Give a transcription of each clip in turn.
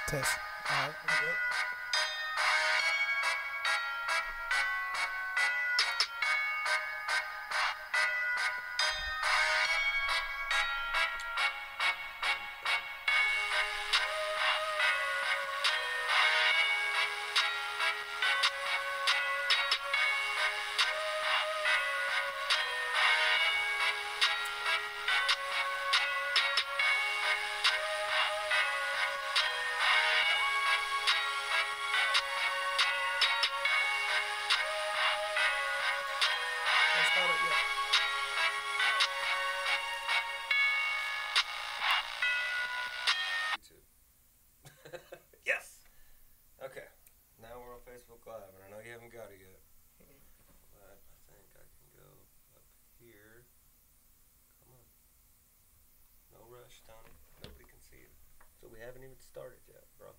Test. All right. I'm good. Let's start it. Yeah. YouTube. Yes! Okay. Now we're on Facebook Live, and I know you haven't got it yet. But I think I can go up here. Come on. No rush, Tony. Nobody can see it. So we haven't even started yet, bro.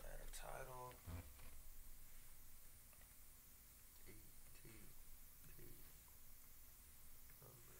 Add a title. ETP. Number.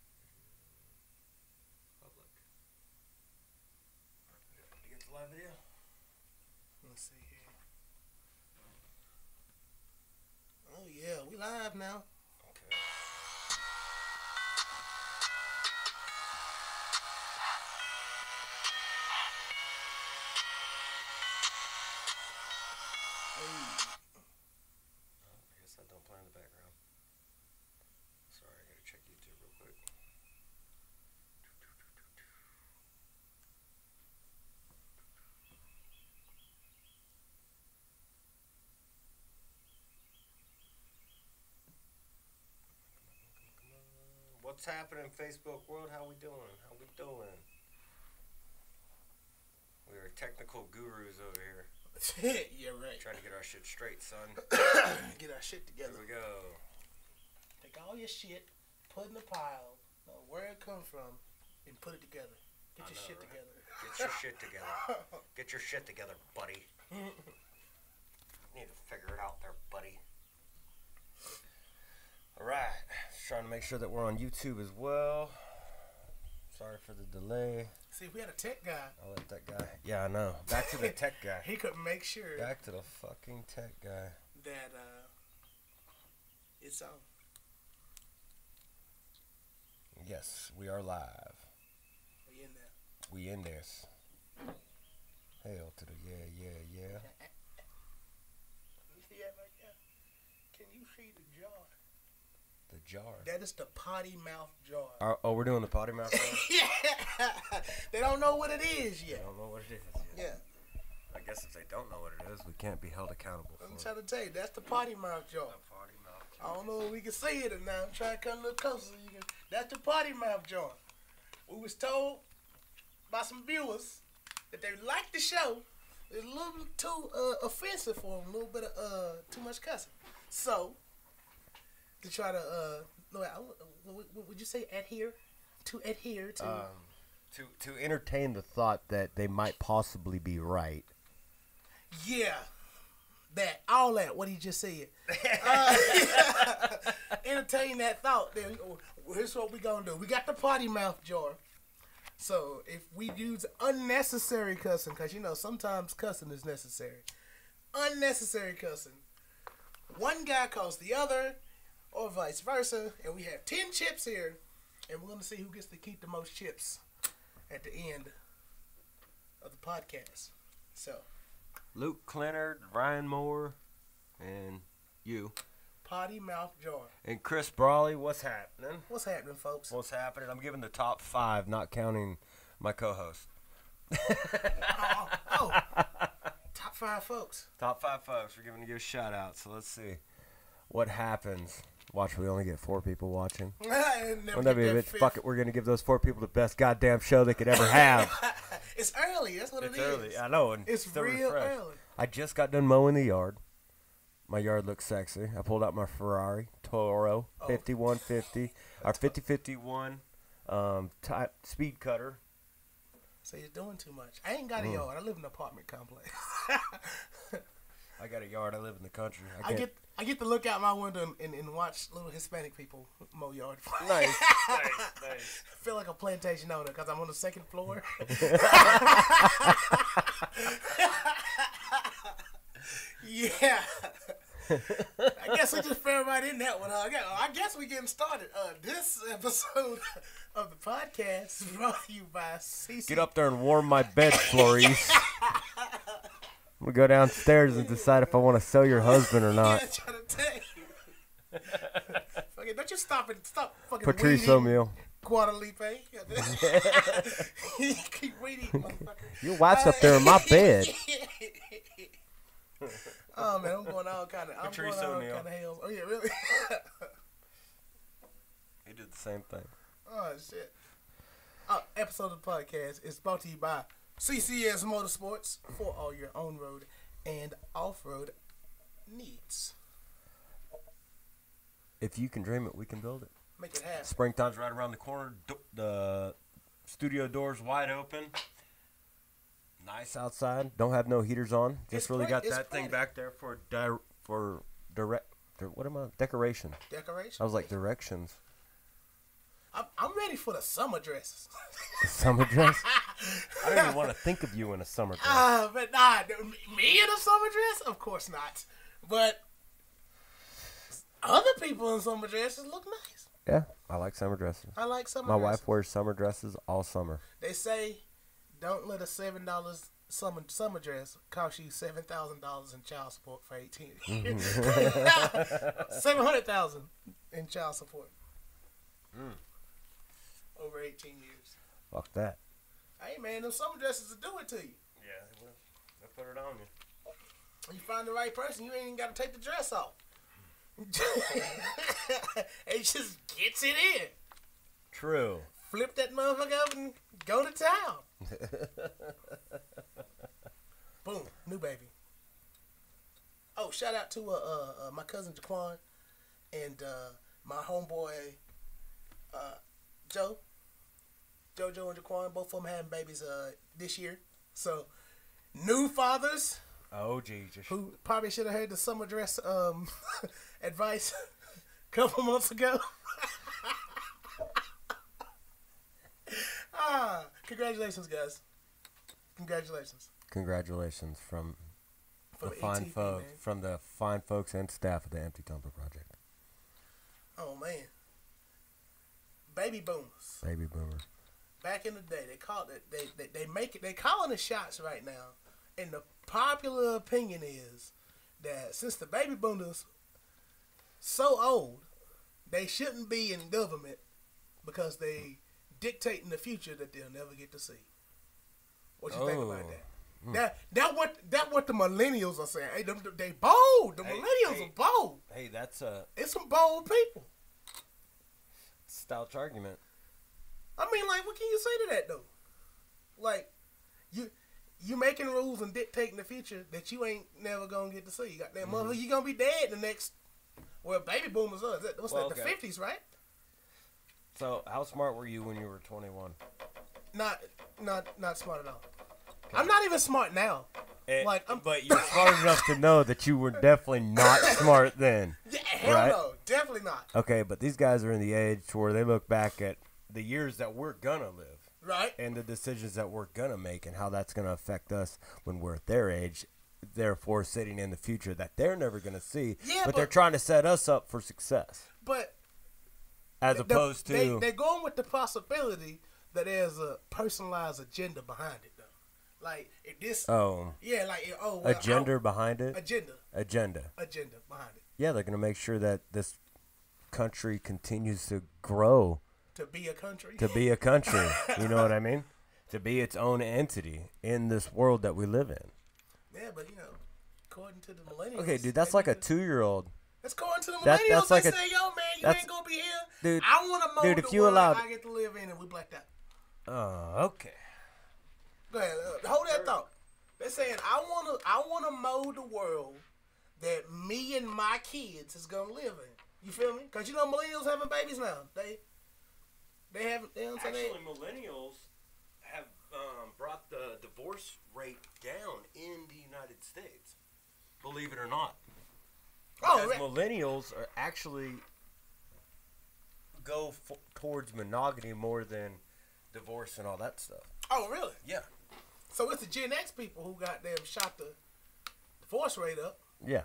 21. 21. Public. You get the live video? Let's see here. Oh yeah, we live now. Okay. Hey. I guess that don't play in the background. Sorry, I gotta check YouTube real quick. What's happening, Facebook world? How we doing? How we doing? We are technical gurus over here, Yeah, right. trying to get our shit straight, son. Get our shit There together. we go. Take all your shit, put in a pile, know where it come from, and put it together. Get I your know, shit right? together. Get your shit together. Get your shit together, buddy. Need to figure it out there, buddy. Alright, just trying to make sure that we're on YouTube as well. Sorry for the delay. See, if we had a tech guy, I'll let that guy. Yeah, I know. Back to the tech guy. he could make sure Back to the fucking tech guy. that it's on. Yes, we are live. We in there. We in this. Hail to the yeah. You see that right there? Can you see the jar? The jar. That is the potty mouth jar. Oh, we're doing the potty mouth jar? Yeah. They don't know what it is I yet. don't know what it is yet. Yeah. I guess if they don't know what it is, we can't be held accountable for I'm it. trying to tell you, that's the potty mouth jar. The potty mouth jar. I don't know if we can see it or not. I'm trying to come a little closer so you can. That's the potty mouth jar. We was told by some viewers that they liked the show. It's a little bit too offensive for them, a little bit of too much cussing. So to try to would you say adhere? To adhere to To entertain the thought that they might possibly be right. yeah. that, all that, what he just said. Entertain that thought. Then here's what we gonna do. We got the potty mouth jar. So if we use unnecessary cussing, because you know sometimes cussing is necessary. Unnecessary cussing. One guy calls the other, or vice versa, and we have 10 chips here, and we're gonna see who gets to keep the most chips at the end of the podcast. So Luke Clennard, Ryan Moore, and you. Potty mouth jar. And Chris Brawley, what's happening? What's happening, folks? What's happening? I'm giving the top 5, not counting my co-host. Top 5 folks. Top 5 folks. We're giving you a shout out. So let's see what happens. Watch, we only get 4 people watching. Wouldn't that be a bitch? Fuck it, we're gonna give those 4 people the best goddamn show they could ever have. It's early. That's what It's it is. early. I know. And It's still real refreshed. early. I just got done mowing the yard. My yard looks sexy. I pulled out my Ferrari Toro 5150, or 5051 type speed cutter. So you're doing too much. I ain't got a yard. I live in an apartment complex. I got a yard. I live in the country. I get to look out my window and watch little Hispanic people mow yard. Nice. I feel like a plantation owner because I'm on the 2nd floor. Yeah. I guess we just fell right in that one. I guess we getting started. This episode of the podcast is brought to you by CC. Get up there and warm my bed, Flores. I'm going to go downstairs and decide if I want to sell your husband or not. Yeah, trying to tell you. Okay, don't you stop fucking Patrice weeding, O'Meal. Guadalupe. Keep reading, motherfucker. Your wife's up there in my bed. Oh man, I'm going all kind of. Patrice O'Neal. Hell. Oh yeah, really? He did the same thing. Oh shit. Episode of the podcast is brought to you by CCS Motorsports for all your on-road and off-road needs. If you can dream it, we can build it. Make it happen. Springtime's right around the corner. The studio door's wide open. Nice outside. Don't have no heaters on. Just really got that thing back there for decoration. Decoration. I was like directions. I'm ready for the summer dresses. The summer dress? I don't even want to think of you in a summer dress. But nah, me in a summer dress? Of course not. But other people in summer dresses look nice. Yeah, I like summer dresses. I like summer My dresses. wife wears summer dresses all summer. They say don't let a $7 summer dress cost you $7,000 in child support for 18 years. $700,000 in child support. Over 18 years. Fuck that. Hey man, them summer dresses will do it to you. Yeah, they will. They'll put it on you. You find the right person, you ain't even got to take the dress off. It just gets it in. True. Flip that motherfucker up and go to town. Boom, new baby. Oh, shout out to my cousin Jaquan and my homeboy Jojo and Jaquan. Both of them having babies this year. So, new fathers. Oh, Jesus. Who probably should have heard the summer dress advice a couple months ago. Congratulations, guys. Congratulations. Congratulations from the the fine ETP, folks, man. from the fine folks and staff of the Empty Tumbler Project. Oh man. Baby boomers. Baby boomer. Back in the day, they called it. They make it. They calling the shots right now, and the popular opinion is that since the baby boomers so old, they shouldn't be in government because they dictating the future that they'll never get to see. What you think about that? That what the millennials are saying. Hey, they bold. The millennials are bold. Hey, that's It's some bold people. stout argument. I mean, like, what can you say to that though? Like, you making rules and dictating the future that you ain't never gonna get to see. You got that mother, you gonna be dead the next. Well, baby boomers are. What's that? The 50s, right? So, how smart were you when you were 21? Not smart at all. I'm not even smart now. But you're smart enough to know that you were definitely not smart then. Yeah, hell right? no. Definitely not. Okay, but these guys are in the age where they look back at the years that we're gonna live. Right. And the decisions that we're gonna make and how that's gonna affect us when we're at their age, therefore sitting in the future that they're never gonna see. Yeah, but they're trying to set us up for success. But as opposed to they're going with the possibility that there's a personalized agenda behind it, though. Like if this, agenda behind it. Agenda behind it. Yeah, they're gonna make sure that this country continues to grow. To be a country. You know what I mean? To be its own entity in this world that we live in. Yeah, but according to the millennials. Okay, dude, that's like a 2-year-old. That's according to the millennials. That's like they say, yo, man, you ain't gonna be here. Dude, I want to mold the world I get to live in, and we blacked out. Oh, okay. Go ahead. Hold that thought. They're saying, I wanna mold the world that me and my kids is gonna live in. You feel me? Because millennials having babies now. They haven't. Actually, millennials have brought the divorce rate down in the United States. Believe it or not. Because millennials are actually go towards monogamy more than divorce and all that stuff. Oh, really? Yeah. So it's the Gen X people who got them shot the divorce rate up. Yeah.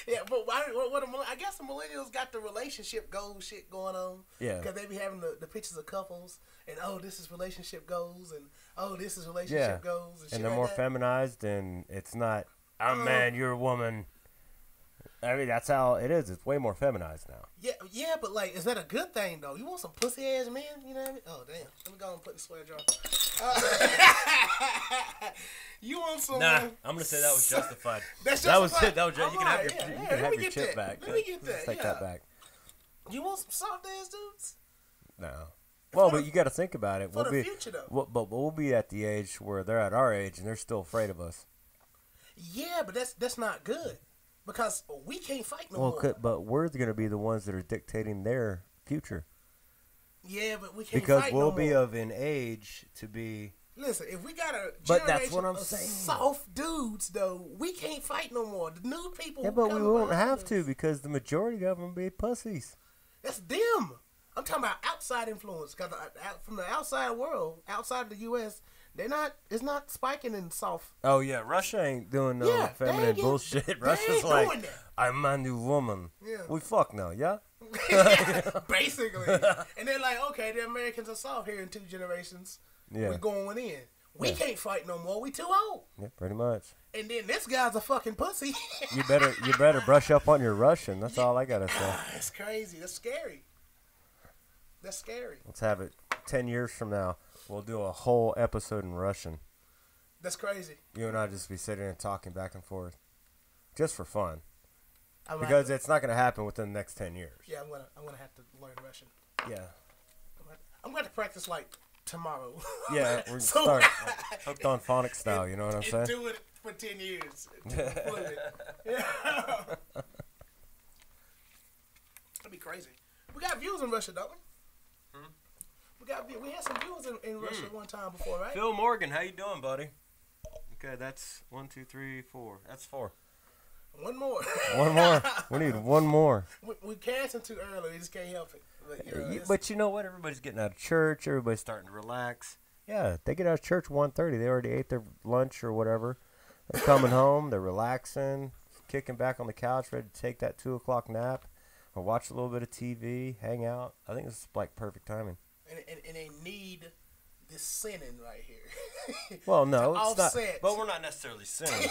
Yeah, but I guess the millennials got the relationship goals shit going on. Yeah. Because they be having the pictures of couples and, this is relationship goals and, this is relationship goals. And shit and they're like more that. feminized and it's not, I'm a man, you're a woman. I mean, that's how it is. It's way more feminized now. Yeah, but is that a good thing though? You want some pussy ass men? You know what I mean? Oh damn! Let me go and put the swear jar. You want some? Nah, I'm gonna say that was justified. That's that was justified. That was. You can have your you can have your chip back. Let me get that. Let's take that back. You want some soft ass dudes? No. Well, but you got to think about it. For the future though. But we'll be at the age where they're at our age and they're still afraid of us. Yeah, but that's not good. Because we can't fight no more. But we're going to be the ones that are dictating their future. Yeah, but we can't because fight we'll no be more. of an age to be. Listen, if we got a but that's generation what I'm of saying. soft dudes, though, we can't fight no more. The new people. Yeah, but we won't have to because the majority of them be pussies. That's them. I'm talking about outside influence. Because from the outside world, outside the U.S., it's not spiking in soft. Oh, yeah. Russia ain't doing no feminine bullshit. Russia's like, I'm my new woman. Yeah. We fuck now, yeah? Basically. And they're like, okay, the Americans are soft here in 2 generations. Yeah. We're going in. We can't fight no more. We too old. Yeah, pretty much. And then this guy's a fucking pussy. You better brush up on your Russian. That's all I gotta say. That's crazy. That's scary. That's scary. Let's have it 10 years from now. We'll do a whole episode in Russian. That's crazy. You and I just be sitting and talking back and forth, just for fun. Because it's not gonna happen within the next 10 years. Yeah, I'm gonna have to learn Russian. Yeah. I'm gonna practice tomorrow. Yeah, we're gonna start hooked on phonics now. You know what I'm saying? Do it for 10 years. Yeah. That'd be crazy. We got views in Russia, don't we? We had some viewers in Russia one time before, right? Phil Morgan, how you doing, buddy? Okay, that's 1, 2, 3, 4. That's 4. One more. One more. We need one more. We canceled too early. We just can't help it. But you know what? Everybody's getting out of church. Everybody's starting to relax. Yeah, they get out of church 1:30. They already ate their lunch or whatever. They're coming home. They're relaxing, kicking back on the couch, ready to take that 2 o'clock nap or watch a little bit of TV, hang out. I think this is like perfect timing. And they need this sinning right here. Well, no, it's not. But we're not necessarily sinning.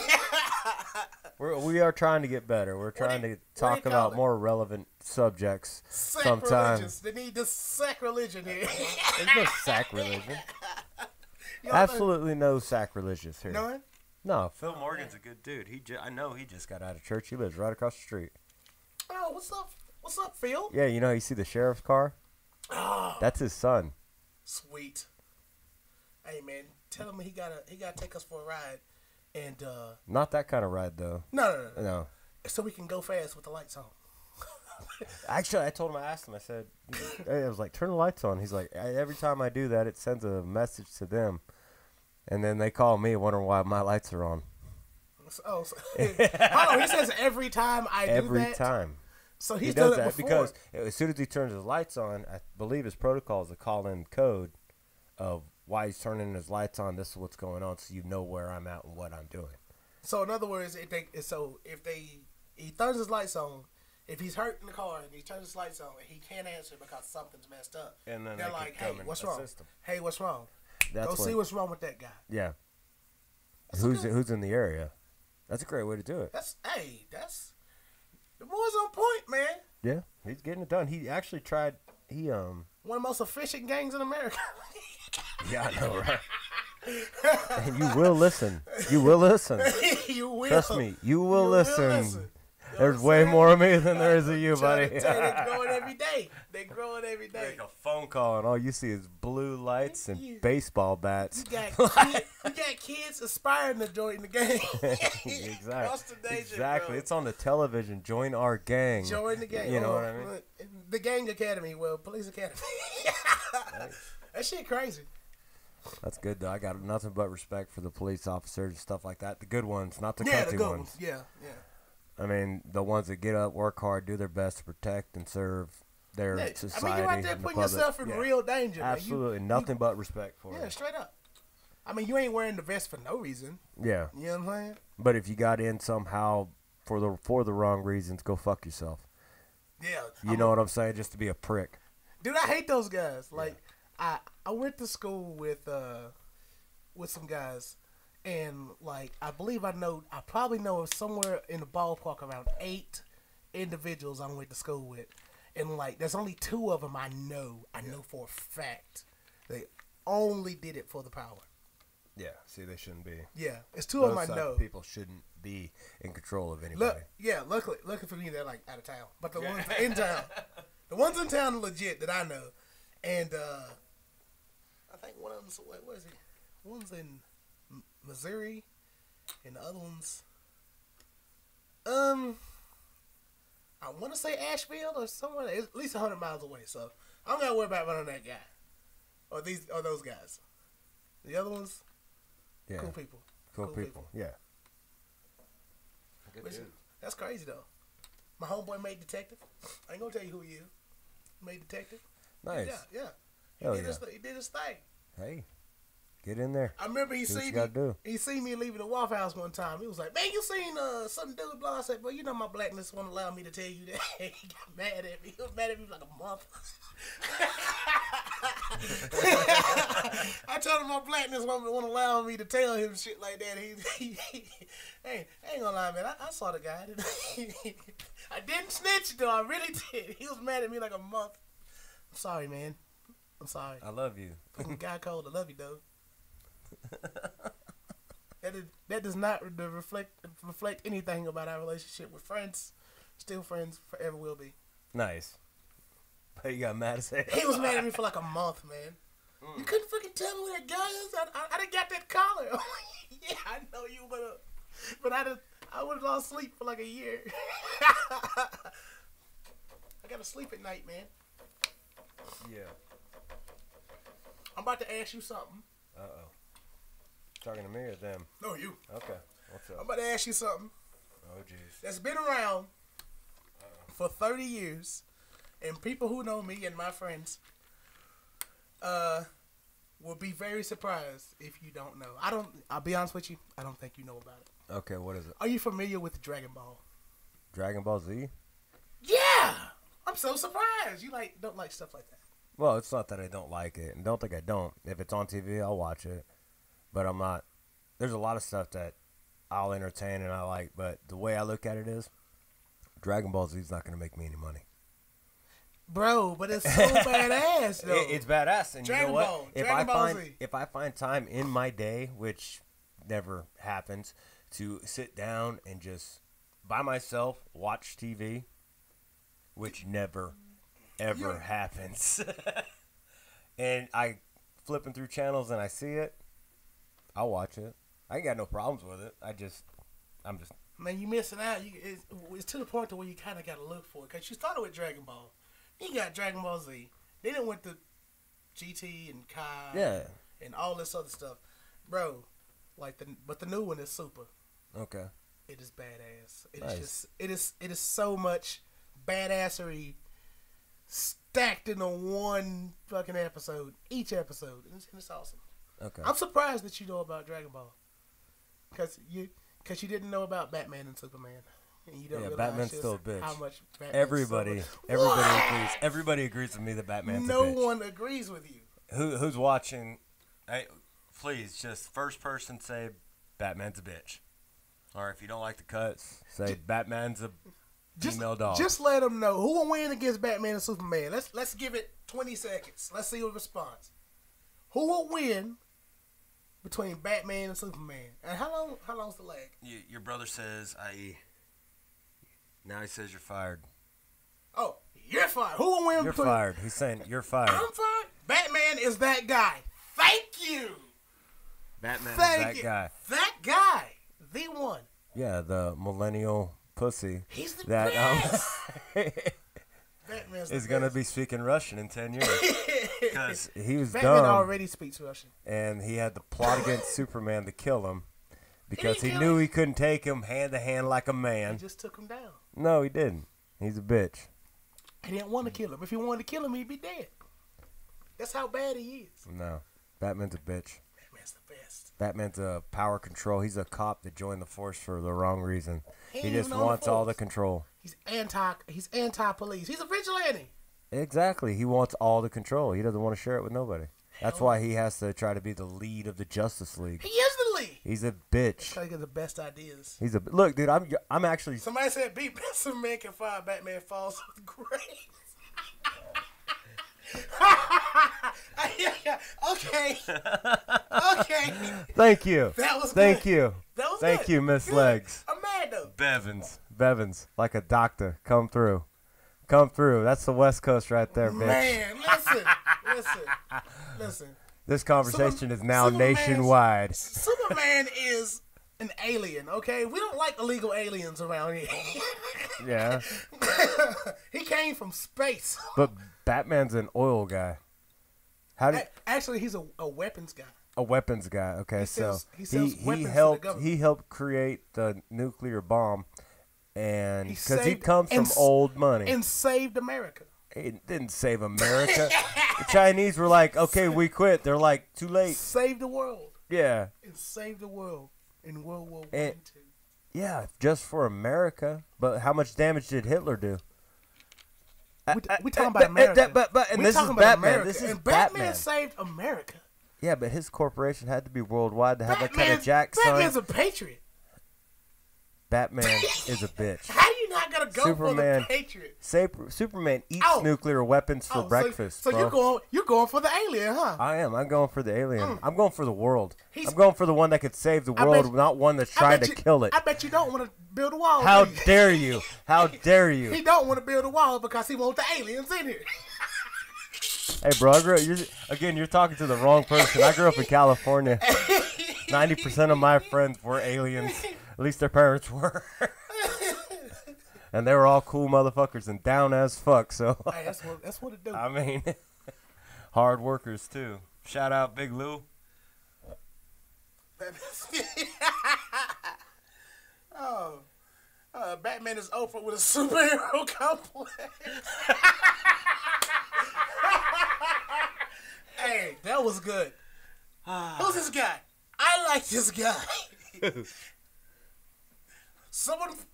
We are trying to get better. We're trying to talk about more relevant subjects sometimes. They need this sacrilegion here. There's no sacrilegion. Absolutely no sacrilegious here. None? No, Phil Morgan's a good dude. I know he just got out of church. He lives right across the street. Oh, what's up? What's up, Phil? Yeah, you see the sheriff's car? Oh, that's his son. Sweet. Hey man, tell him he gotta take us for a ride, and not that kind of ride though. No. So we can go fast with the lights on. Actually, I asked him. I said, I was like, turn the lights on. He's like, every time I do that, it sends a message to them And then they call me wondering why my lights are on. Hold on, he says every time I do that? Every time. So He he's does done it that before. because as soon as he turns his lights on, I believe his protocol is to call in code of why he's turning his lights on. This is what's going on, so you know where I'm at and what I'm doing. So in other words, if he turns his lights on, if he's hurt in the car and he turns his lights on and he can't answer because something's messed up, And then they're they like, can "Hey, come and what's wrong? assist him. Hey, what's wrong? That's Go see what's wrong with that guy." Yeah. That's Who's in the area? That's a great way to do it. That's the boy's on point, man. Yeah, he's getting it done. He actually tried. He One of the most efficient gangs in America. Yeah, I know, right? And you will listen. You will listen. You will. Trust me, you will listen. You know what There's I'm way saying? more of me than there is of you, I'm trying buddy. to tell you, they're growing every day. They're growing every day. Make a phone call and all you see is blue lights and Yeah. baseball bats. You got kids aspiring to join the game. Exactly. That's the danger, Exactly. bro. It's on the television. Join our gang. Join the game. You know what I mean? Look, the gang academy. Well, police academy. That shit crazy. That's good though. I got nothing but respect for the police officers and stuff like that. The good ones, not the Yeah, cunty the good ones. ones. Yeah. I mean, the ones that get up, work hard, do their best to protect and serve their Yeah, society. I mean, you're out there and the putting public. yourself in Yeah. real danger. man. Absolutely, nothing but respect for Yeah, them. straight up. I mean, you ain't wearing the vest for no reason. Yeah, You know what I'm saying? but if you got in somehow for the wrong reasons, go fuck yourself. Yeah. You know what I'm saying? Just to be a prick. Dude, I hate those guys. Like, I went to school with some guys, and like I probably know of somewhere in the ballpark around 8 individuals I went to school with, and like there's only 2 of them I know for a fact they only did it for the power. Yeah. See, they shouldn't be. Yeah, it's 2 of them I Those know. people shouldn't be in control of anybody. Luckily for me they're like out of town, but the ones in town, the ones in town are legit that I know, and I think one of them's what is it? One's in Missouri, and the other one's I want to say Asheville or somewhere. It's at least 100 miles away, so I don't gotta worry about running that guy or those guys. The other ones, Yeah. cool people. Cool people. Yeah. Good Which- dude. That's crazy though. My homeboy made detective. I ain't gonna tell you who he is. Made detective. Nice. Yeah. Hell He did his thing. Hey, get in there. I remember he Do what seen you me. gotta do. He seen me leaving the Waffle House one time. He was like, "Man, you seen some dude?" Blah. I said, "Well, you know my blackness won't allow me to tell you that." He got mad at me. He was mad at me for like a month. I told him my blackness won't allow me to tell him shit like that. Hey, I ain't gonna lie, man. I saw the guy. I didn't snitch though. I really did. He was mad at me like a month. I'm sorry, man. I'm sorry. I love you. Fucking guy cold. I love you, though. That does not reflect anything about our relationship. We're friends, still friends, forever will be. Nice. But you got mad as hell. He was mad at me for like a month, man. You couldn't fucking tell me who that guy is. I done got that collar. Yeah, I know you, but I would have lost sleep for like a year. I gotta sleep at night, man. Yeah. I'm about to ask you something. Uh-oh. Talking to me or them? No, you. Okay. What's I'm up? about to ask you something Oh, jeez. that's been around for 30 years, and people who know me and my friends will be very surprised if you don't know. I'll be honest with you, I don't think you know about it. Okay, what is it? Are you familiar with Dragon Ball? Dragon Ball Z? Yeah! I'm so surprised. You don't like stuff like that. Well, it's not that I don't like it, and don't think I don't. If it's on TV, I'll watch it. But I'm not. There's a lot of stuff that I'll entertain and I like, but the way I look at it is, Dragon Ball Z is not going to make me any money. Bro, but it's so badass, though. It's badass, and Dragon you know what? Ball. Dragon Ball Z. If I find time in my day, which never happens, to sit down and just by myself watch TV, which never ever happens, and I flipping through channels and I see it, I'll watch it. I ain't got no problems with it. I'm just. Man, you missing out. It's to the point to where you kind of got to look for it. Because you started with Dragon Ball. You got Dragon Ball Z. Then it went to GT and Kai. Yeah. And all this other stuff. bro. But the new one is super. Okay. It is badass. It Nice. is just it is so much badassery stacked into one fucking episode. Each episode, and it's awesome. Okay. I'm surprised that you know about Dragon Ball, because you didn't know about Batman and Superman, and you don't realize Batman's just still a bitch. how much Batman's Everybody agrees. Everybody agrees with me that Batman's a No bitch. one agrees with you. Who's watching? Hey, please, just first person say Batman's a bitch. Or if you don't like the cuts, say Batman's a female dog. Just let them know who will win against Batman and Superman. Let's give it 20 seconds. Let's see what response. Who will win between Batman and Superman? And how long's the lag? Your brother says, i.e. Now he says you're fired. Oh, you're fired. Who will win? You're fired. He's saying you're fired. I'm fired. Batman is that guy. Thank you. Batman Thank is you. that guy. That guy. The one. Yeah, the millennial pussy He's the that best. Batman's the is going to best. be speaking Russian in 10 years. Because he was Batman dumb. already speaks Russian. And he had to plot against Superman to kill him. Because he didn't knew kill he couldn't take him hand to hand like a He man. just took him down. No, he didn't. He's a bitch. He didn't want to kill him. If he wanted to kill him, he'd be dead. That's how bad he is. No. Batman's a bitch. Batman's the best. Batman's a power control. He's a cop that joined the force for the wrong reason. He ain't just even on wants the all the force. control. He's anti-police. He's a vigilante. Exactly. He wants all the control. He doesn't want to share it with nobody. That's why he has to try to be the lead of the Justice League. He is the lead. He's a That's bitch. how he gets the best ideas. He's a look, dude. I'm actually. Somebody said, "Beat Superman can fire Batman falls off the grave." Okay. Okay. Thank you. That was Thank good. you. That was Thank good. you, Miss Good. Legs. I'm mad though. Bevins, like a doctor. Come through. That's the West Coast right there, bitch. Man, listen. This conversation is now Superman's- nationwide. Superman is an alien, okay? We don't like illegal aliens around here. Yeah, He came from space. but Batman's an oil guy. How did Actually, he's a weapons guy. a weapons guy? Okay, sells- so he sells he weapons to the helped government. create the nuclear bomb, and He because he saved- comes from and s- old money. And saved America. It didn't save America. The Chinese were like, okay, we quit. They're like, too late. Saved the world. Yeah. And saved the world in World War I And- and II. Yeah, just for America. But how much damage did Hitler do? We talking about America. And We this is talking about Batman. America. This is and Batman. saved America. Yeah, but his corporation had to be worldwide to have that kind of jack, son. Batman's a patriot. Batman is a bitch. How you not gonna go Superman- for the patriot? Superman eats Oh. nuclear weapons for breakfast, So bro. you're going for the alien, huh? I am. I'm going for the alien. I'm going for the world. He's- I'm going for the one that could save the I world, bet- not one that's I trying bet to you- kill it. I bet you don't want to build a wall. How do you? dare you? How dare you? He don't want to build a wall because he wants the aliens in here. Hey, bro, you're talking to the wrong person. I grew up in California. 90% of my friends were aliens. At least their parents were. And they were all cool motherfuckers and down as fuck. So, Hey, that's what it do. I mean, hard workers, too. Shout out Big Lou. Batman is Oprah with a superhero complex. Hey, that was good. Who's this guy? I like this guy.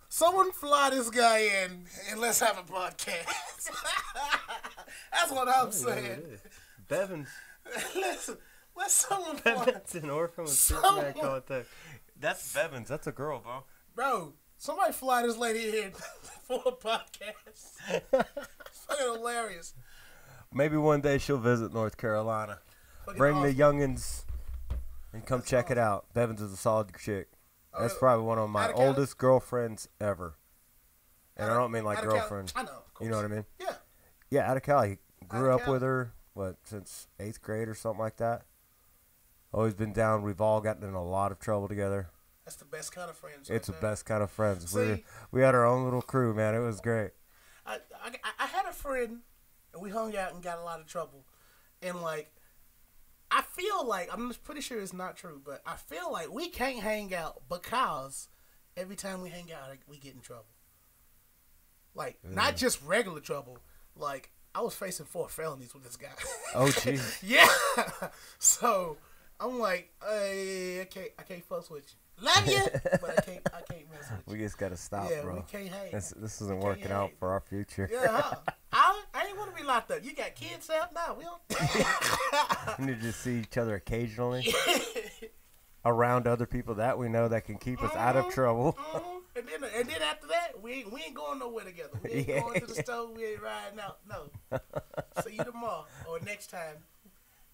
Someone fly this guy in and let's have a podcast. That's what I'm saying. Bevins. Listen, let someone fly. Bevins an orphan with Superman contact. That's Bevins. That's a girl, bro. Bro, somebody fly this lady in for a podcast. It's fucking hilarious. Maybe one day she'll visit North Carolina. Fucking Bring awesome. the youngins and come check it out. Bevins is a solid chick. That's probably one of my out of Cali? oldest girlfriends ever. And I don't mean like Out of Cali- girlfriend. I know, of course. You know what I mean? Yeah. Yeah, out of Cali. Grew of up Cali. with her, since 8th grade or something like that. Always been down. We've all gotten in a lot of trouble together. That's the best kind of friends. It's the right there. best kind of friends. See? We had our own little crew, man. It was great. I had a friend, and we hung out and got in a lot of trouble. And, like, I feel like, I'm pretty sure it's not true, but I feel like we can't hang out because every time we hang out, we get in trouble. Like, not just regular trouble. Like, I was facing 4 felonies with this guy. Oh, jeez. Yeah. So, I'm like, hey, I can't fuss with you. Love you, but I can't mess with you. We just got to stop, Yeah, bro. we can't hang. This isn't working out for our future. Yeah, I ain't want to be locked up. You got kids out now. We don't. We need to see each other occasionally around other people that we know that can keep us out of trouble. And then after that, we ain't going nowhere together. We ain't going to the store. We ain't riding out. No. See you tomorrow or next time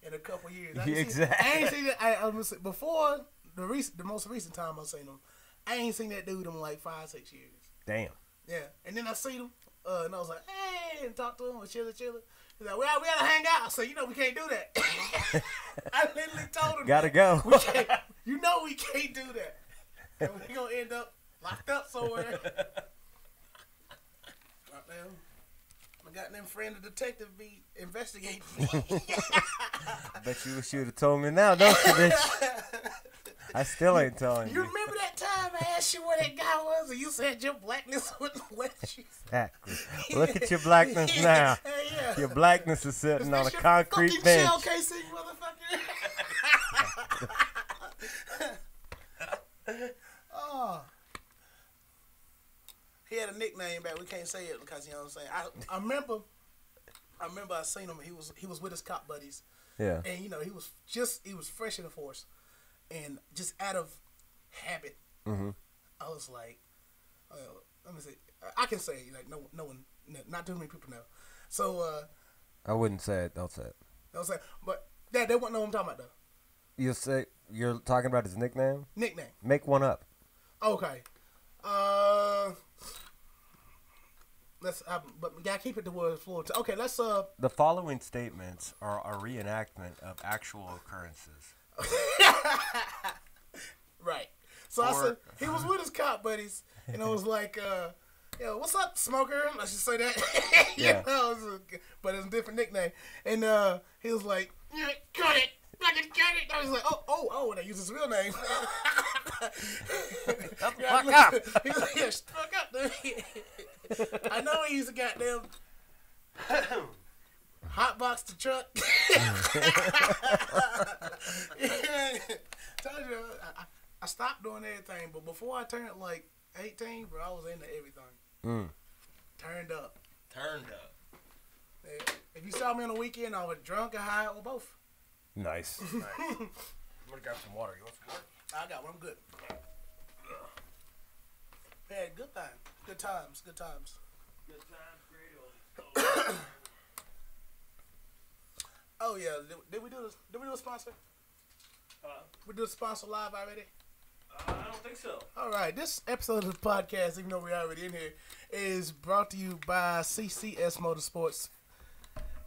in a couple years. Exactly. I ain't seen that. I was before the most recent time I seen him. I ain't seen that dude in like 5-6 years. Damn. Yeah, and then I seen him, and I was like, hey, and talked to him, and chilling. He's like, we gotta hang out. I said, we can't do that. I literally told him, Gotta go. We can't, we can't do that. And we gonna end up locked up somewhere. Goddamn, my goddamn friend, the detective, be investigating me. Bet you wish you would have told me now, don't you, bitch? I still ain't telling you. You remember that time I asked you where that guy was, and you said your blackness wouldn't let you? Exactly. Look at your blackness now. Hey, yeah. Your blackness is sitting on a your concrete fucking bench. shell casing, motherfucker. Oh. He had a nickname back. We can't say it because, you know what I'm saying. I remember I seen him. He was with his cop buddies. Yeah. And he was fresh in the force. And just out of habit, I was like, let me see. I can say it, like no one, not too many people know. So I wouldn't say it. Don't say it. Don't say. But they wouldn't know what I'm talking about though. You're talking about his nickname? Nickname. Make one up. Okay. But we gotta keep it to where it's fluent. Okay, let's The following statements are a reenactment of actual occurrences. Right. So I said he was with his cop buddies, and I was like, "Yo, what's up, smoker?" Let's just say that. Yeah. But it's a different nickname, and he was like, "Yeah, cut it, fucking cut it." I was like, "Oh," and I used his real name. Fuck up. He was like, "Yeah, fuck up, dude." I know he used to goddamn hotbox the truck. Told you, I stopped doing everything, but before I turned like 18, bro, I was into everything. Turned up. If you saw me on the weekend, I was drunk or high or both. Nice. I'm gonna grab some water. You want some water? I got one. I'm good. Yeah, good time. Good times. Good times. Good times, great old. Oh yeah, did we do this? Did we do a sponsor? We do a sponsor live already? I don't think so. All right, this episode of the podcast, even though we're already in here, is brought to you by CCS Motorsports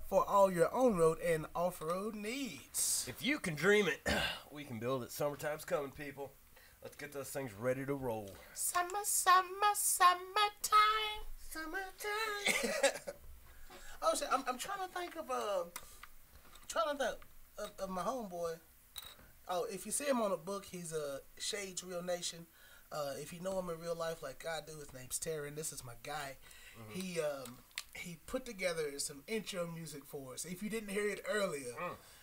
for all your on-road and off-road needs. If you can dream it, we can build it. Summertime's coming, people. Let's get those things ready to roll. Summer, summertime. Oh shit! I'm trying to think of my homeboy. Oh, if you see him on a book, he's a Shades Real Nation. If you know him in real life, like I do, his name's Terry, and this is my guy. He put together some intro music for us. If you didn't hear it earlier,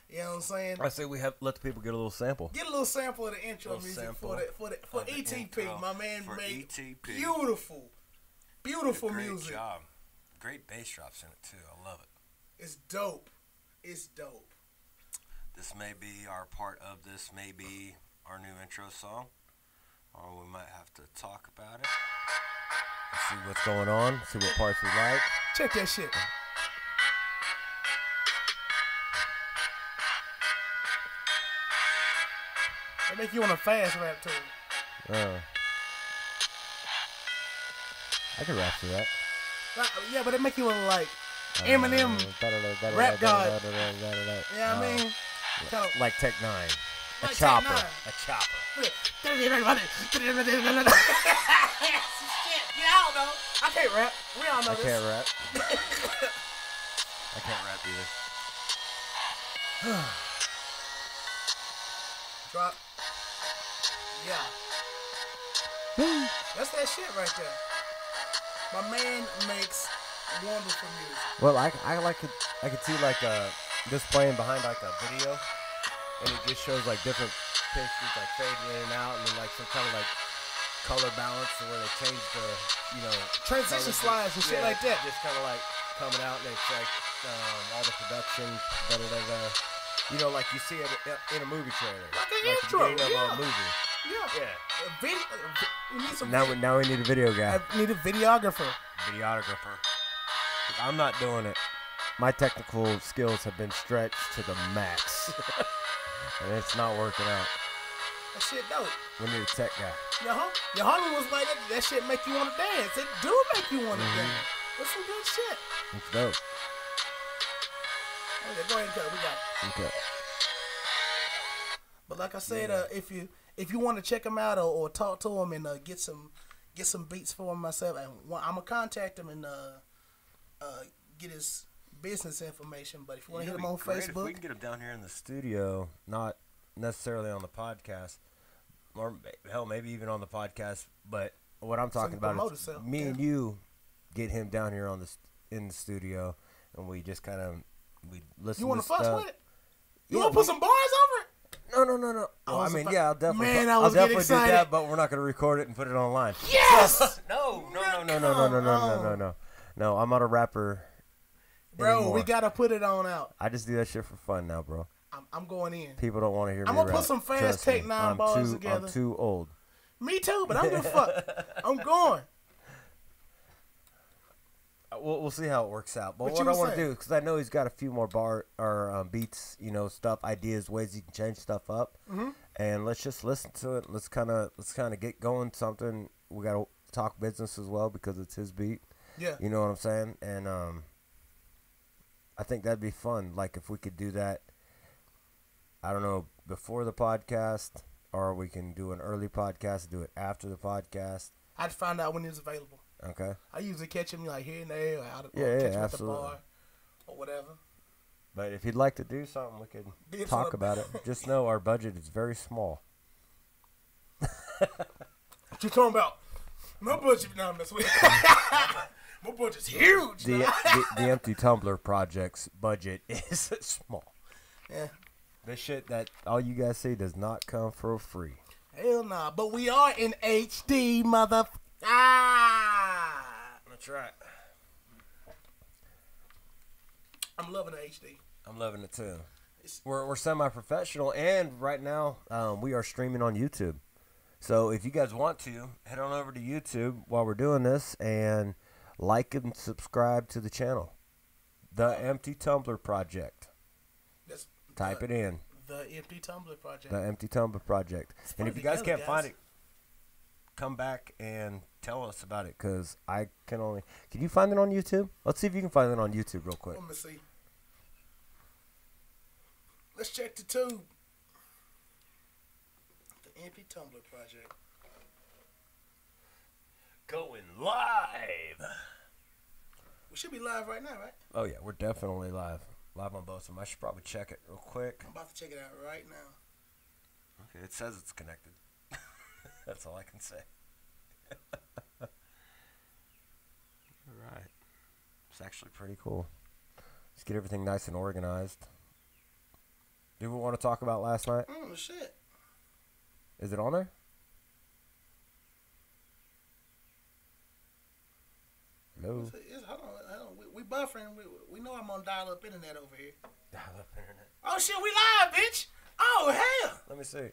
you know what I'm saying. I say we have let the people get a little sample. Get a little sample of the intro music for ETP. My man made ETP. beautiful Great music. Job. Great bass drops in it too. I love it. It's dope. It's dope. This may be our part of this. May be our new intro song, or we might have to talk about it. Let's see what's going on. See what parts we like. Check that shit. They make you want to fast rap to it. I can rap to that. Yeah, but it make you want to like Eminem, rap god. You know what I mean? Kinda, like Tech 9. Like A chopper. Tech 9. A chopper. Shit, yeah, I don't know. I can't rap. We all know I this. can't rap. I can't rap either. Drop. Yeah. That's that shit right there. My man makes wonderful music. Well, I like it. I could see like just playing behind like a video, and it just shows like different pictures like fading in and out, and then like some kind of like color balance to where they change the transition slides and shit like that. Just kind of like coming out, and it's like all the production, like you see it in a movie trailer, like an like intro, the beginning of a movie. Yeah. We need some Now we need a video guy. I need a videographer. I'm not doing it. My technical skills have been stretched to the max, and it's not working out. That shit dope. We need a tech guy. Your homie was like, that shit make you want to dance. It do make you want to dance. That's some good shit. It's dope. Oh, yeah, go ahead and cut. We got it. Okay. But like I said, if you want to check him out or talk to him and get some beats for him myself, and I'm gonna contact him and get his business information. But if you want to hit him on Facebook, if we can get him down here in the studio, not necessarily on the podcast, or hell, maybe even on the podcast. But what I'm talking about is me and you get him down here in the studio, and we just kind of listen. You want to fuss stuff. with it? You want to put some bars over it? No. Well, I'll definitely. Man, I'll definitely do excited. that, but we're not going to record it and put it online. Yes. No. No, I'm not a rapper. Bro, anymore. we gotta put it on out. I just do that shit for fun now, bro. I'm going in. People don't want to hear me I'm gonna rap. put some fast Trust Take me. 9 bars together. I'm too old. Me too, but I don't give a fuck. I'm going. We'll see how it works out. But What what you I want to saying? do, because I know he's got a few more beats, stuff, ideas, ways you can change stuff up, and let's just listen to it. Let's kind of get going something. We got to talk business as well because it's his beat. Yeah. You know what I'm saying? And I think that'd be fun. Like if we could do that, I don't know, before the podcast, or we can do an early podcast, do it after the podcast. I'd find out when it's available. Okay. I usually catch him like here and there, or out of Yeah, catch him at the absolutely. bar or whatever. But if you'd like to do something, we could Did talk something. about it. Just know our budget is very small. What you talking about? My budget, no, I'm messing with my budget's huge. The Empty Tumbler project's budget is small. Yeah. This shit that all you guys see does not come for free. Hell nah. But we are in HD, mother. That's right. I'm loving the HD. I'm loving it too. We're semi-professional, and right now we are streaming on YouTube. So if you guys want to, head on over to YouTube while we're doing this and like and subscribe to the channel. The Empty Tumbler Project. Type it in. The Empty Tumbler Project. The Empty Tumbler Project. And if you guys together, can't find it, come back and tell us about it, because I can only... Can you find it on YouTube? Let's see if you can find it on YouTube real quick. Let me see. Let's check the tube. The Empty Tumbler Project. Going live. We should be live right now, right? Oh, yeah. We're definitely live. Live on both of them. I should probably check it real quick. I'm about to check it out right now. Okay, it says it's connected. That's all I can say. All right. It's actually pretty cool. Let's get everything nice and organized. Do we want to talk about last night? Oh, shit. Is it on there? Hello? Hold on. We buffering. We know I'm on dial-up internet over here. Dial-up internet. Oh, shit, we live, bitch. Oh, hell. Let me see. Look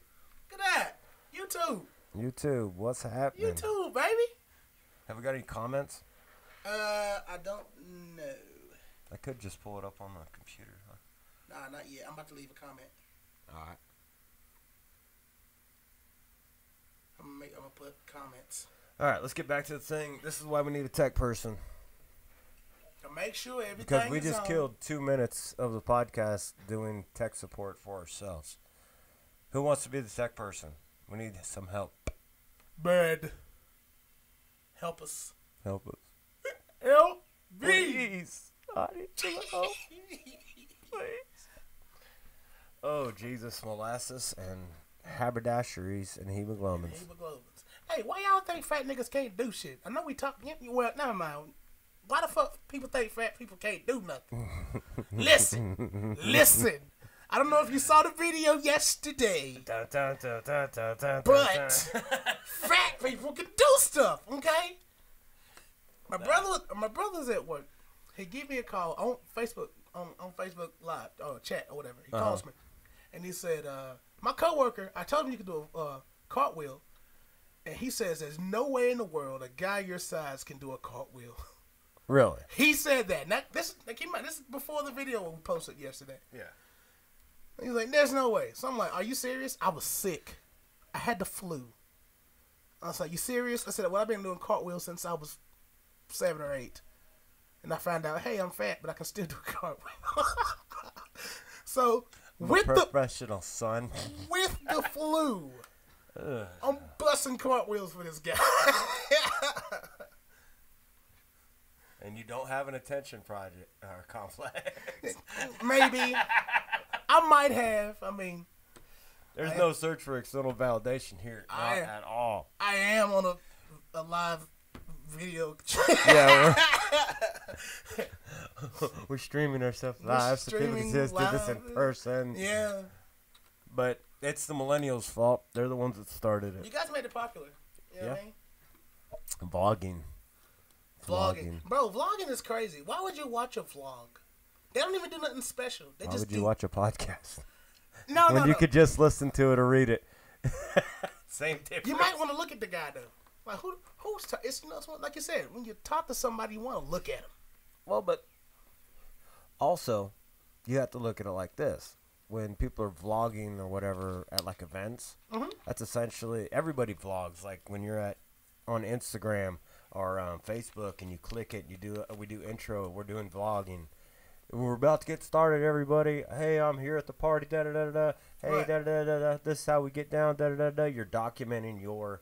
at that. YouTube. YouTube, what's happening? YouTube, baby. Have we got any comments? I don't know. I could just pull it up on the computer, huh? Nah, not yet. I'm about to leave a comment. All right. I'm gonna put comments. All right, let's get back to the thing. This is why we need a tech person. To make sure everything Because we is just on. killed 2 minutes of the podcast doing tech support for ourselves. Who wants to be the tech person? We need some help. Bad. Help us. Help us. Help me. Please. I need some help. Please. Oh, Jesus, molasses and haberdasheries and hemoglobins. Hemoglobins. Hey, why y'all think fat niggas can't do shit? I know we talk. Well, never mind. Why the fuck people think fat people can't do nothing? Listen. I don't know if you saw the video yesterday, but fat people can do stuff. Okay. My brother's at work. He give me a call on Facebook on Facebook Live or chat or whatever. He calls me, and he said, "My coworker, I told him you could do a cartwheel, and he says there's no way in the world a guy your size can do a cartwheel." Really? He said that. Now this is before the video we posted yesterday. Yeah. He's like, "There's no way." So I'm like, "Are you serious?" I was sick. I had the flu. I was like, "You serious?" I said, "Well, I've been doing cartwheels since I was 7 or 8." And I found out, hey, I'm fat, but I can still do a cartwheel. So with the professional son, with the flu, I'm busting cartwheels for this guy. And you don't have an attention project or complex. Maybe I might have. I mean, there's no search for external validation here, not at all. I am on a live video. Yeah, we're streaming ourselves live, so people can just do this in person. Yeah. But it's the millennials' fault. They're the ones that started it. You guys made it popular. You know what I mean? Vlogging. Bro, vlogging is crazy. Why would you watch a vlog? They don't even do nothing special. They Why just would you watch a podcast? No, you could just listen to it or read it. Same difference. You might want to look at the guy, though. Like, it's like you said, when you talk to somebody, you want to look at him. Well, but also, you have to look at it like this. When people are vlogging or whatever at, like, events, that's essentially, everybody vlogs. Like, when you're on Instagram or Facebook and you click it, we do intro, we're doing vlogging. We're about to get started, everybody. Hey, I'm here at the party, da-da-da-da-da. Hey, Right. da-da-da-da-da. This is how we get down, da-da-da-da. You're documenting your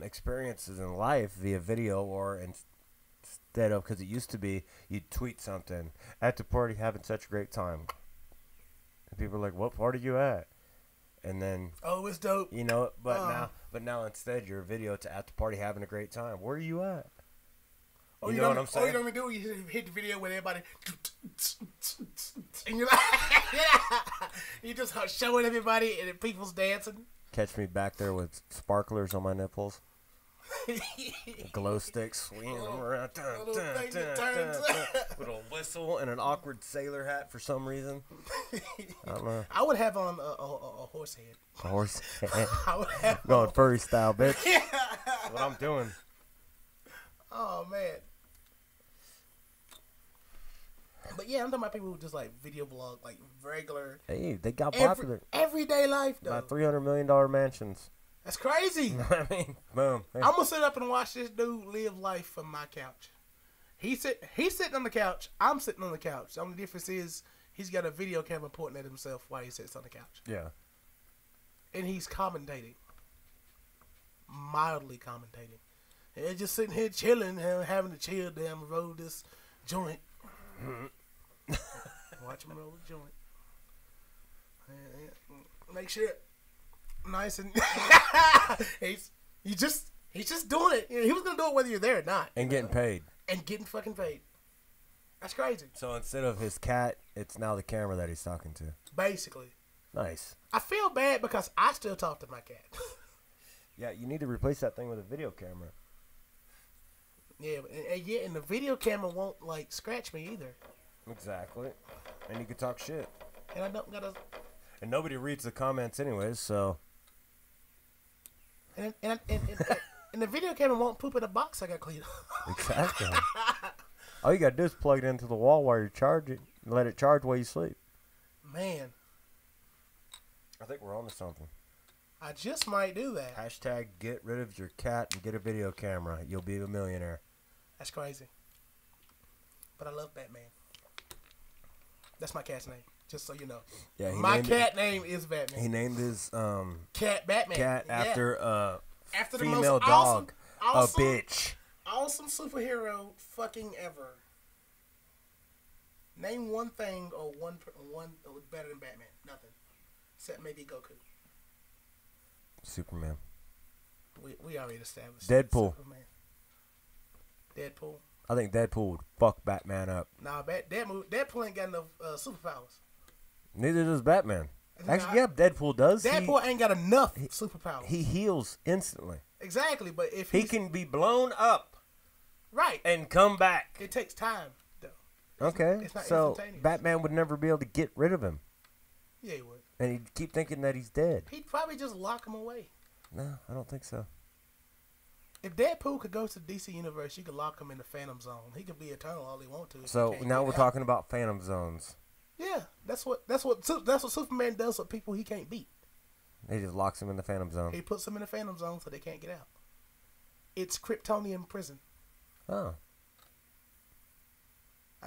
experiences in life via video, or instead of, because it used to be, you'd tweet something. At the party, having such a great time. And people are like, what party you at? And then, Oh, it's dope. you know, but now instead, you're a video to at the party having a great time. Where are you at? You know what I'm saying? All you don't even do, you hit the video with everybody, and you're like, you just showing everybody and people's dancing. Catch me back there with sparklers on my nipples. Glow sticks swinging them around. With a whistle and an awkward sailor hat for some reason. I don't know. I would have on a horse head. A horse head. I would have Going furry style, bitch. That's what I'm doing. Oh, man. But yeah, I'm talking about people who just like video blog, like regular. Hey, they got popular. Everyday life, though. About $300 million mansions. That's crazy. I mean, boom. I'm gonna sit up and watch this dude live life from my couch. He's sitting on the couch. I'm sitting on the couch. The only difference is he's got a video camera pointing at himself while he sits on the couch. Yeah. And he's commentating, mildly commentating. And just sitting here chilling, having to chill. Damn, roll this joint. Watch him roll the joint. Make sure nice and he's just doing it. He was gonna do it whether you're there or not. And getting paid. And getting fucking paid. That's crazy. So instead of his cat, it's now the camera that he's talking to. Basically. Nice. I feel bad because I still talk to my cat. Yeah, you need to replace that thing with a video camera. Yeah, and the video camera won't like scratch me either. Exactly. And you can talk shit. And I don't gotta. And nobody reads the comments anyways, so. And the video camera won't poop in a box I got cleaned up. Exactly. All you gotta do is plug it into the wall while you charge it and let it charge while you sleep. Man. I think we're on to something. I just might do that. Hashtag get rid of your cat and get a video camera. You'll be a millionaire. That's crazy. But I love Batman. That's my cat's name, just so you know. Yeah, my cat name is Batman. He named his cat Batman. Cat after after the female most dog, awesome, a bitch. Awesome superhero fucking ever. Name one thing or one better than Batman. Nothing. Except maybe Goku. Superman. We already established Deadpool. Superman. Deadpool. I think Deadpool would fuck Batman up. Nah, Deadpool ain't got enough superpowers. Neither does Batman. Actually, yeah, Deadpool does. Deadpool ain't got enough superpowers. He heals instantly. Exactly, but if he can be blown up, right, and come back. It takes time, though. It's not so Batman would never be able to get rid of him. Yeah, he would. And he'd keep thinking that he's dead. He'd probably just lock him away. No, I don't think so. If Deadpool could go to the DC universe, you could lock him in the Phantom Zone. He could be eternal all he want to. So now we're talking about Phantom Zones. Yeah, that's what Superman does with people he can't beat. He just locks them in the Phantom Zone. He puts them in the Phantom Zone so they can't get out. It's Kryptonian prison. Oh.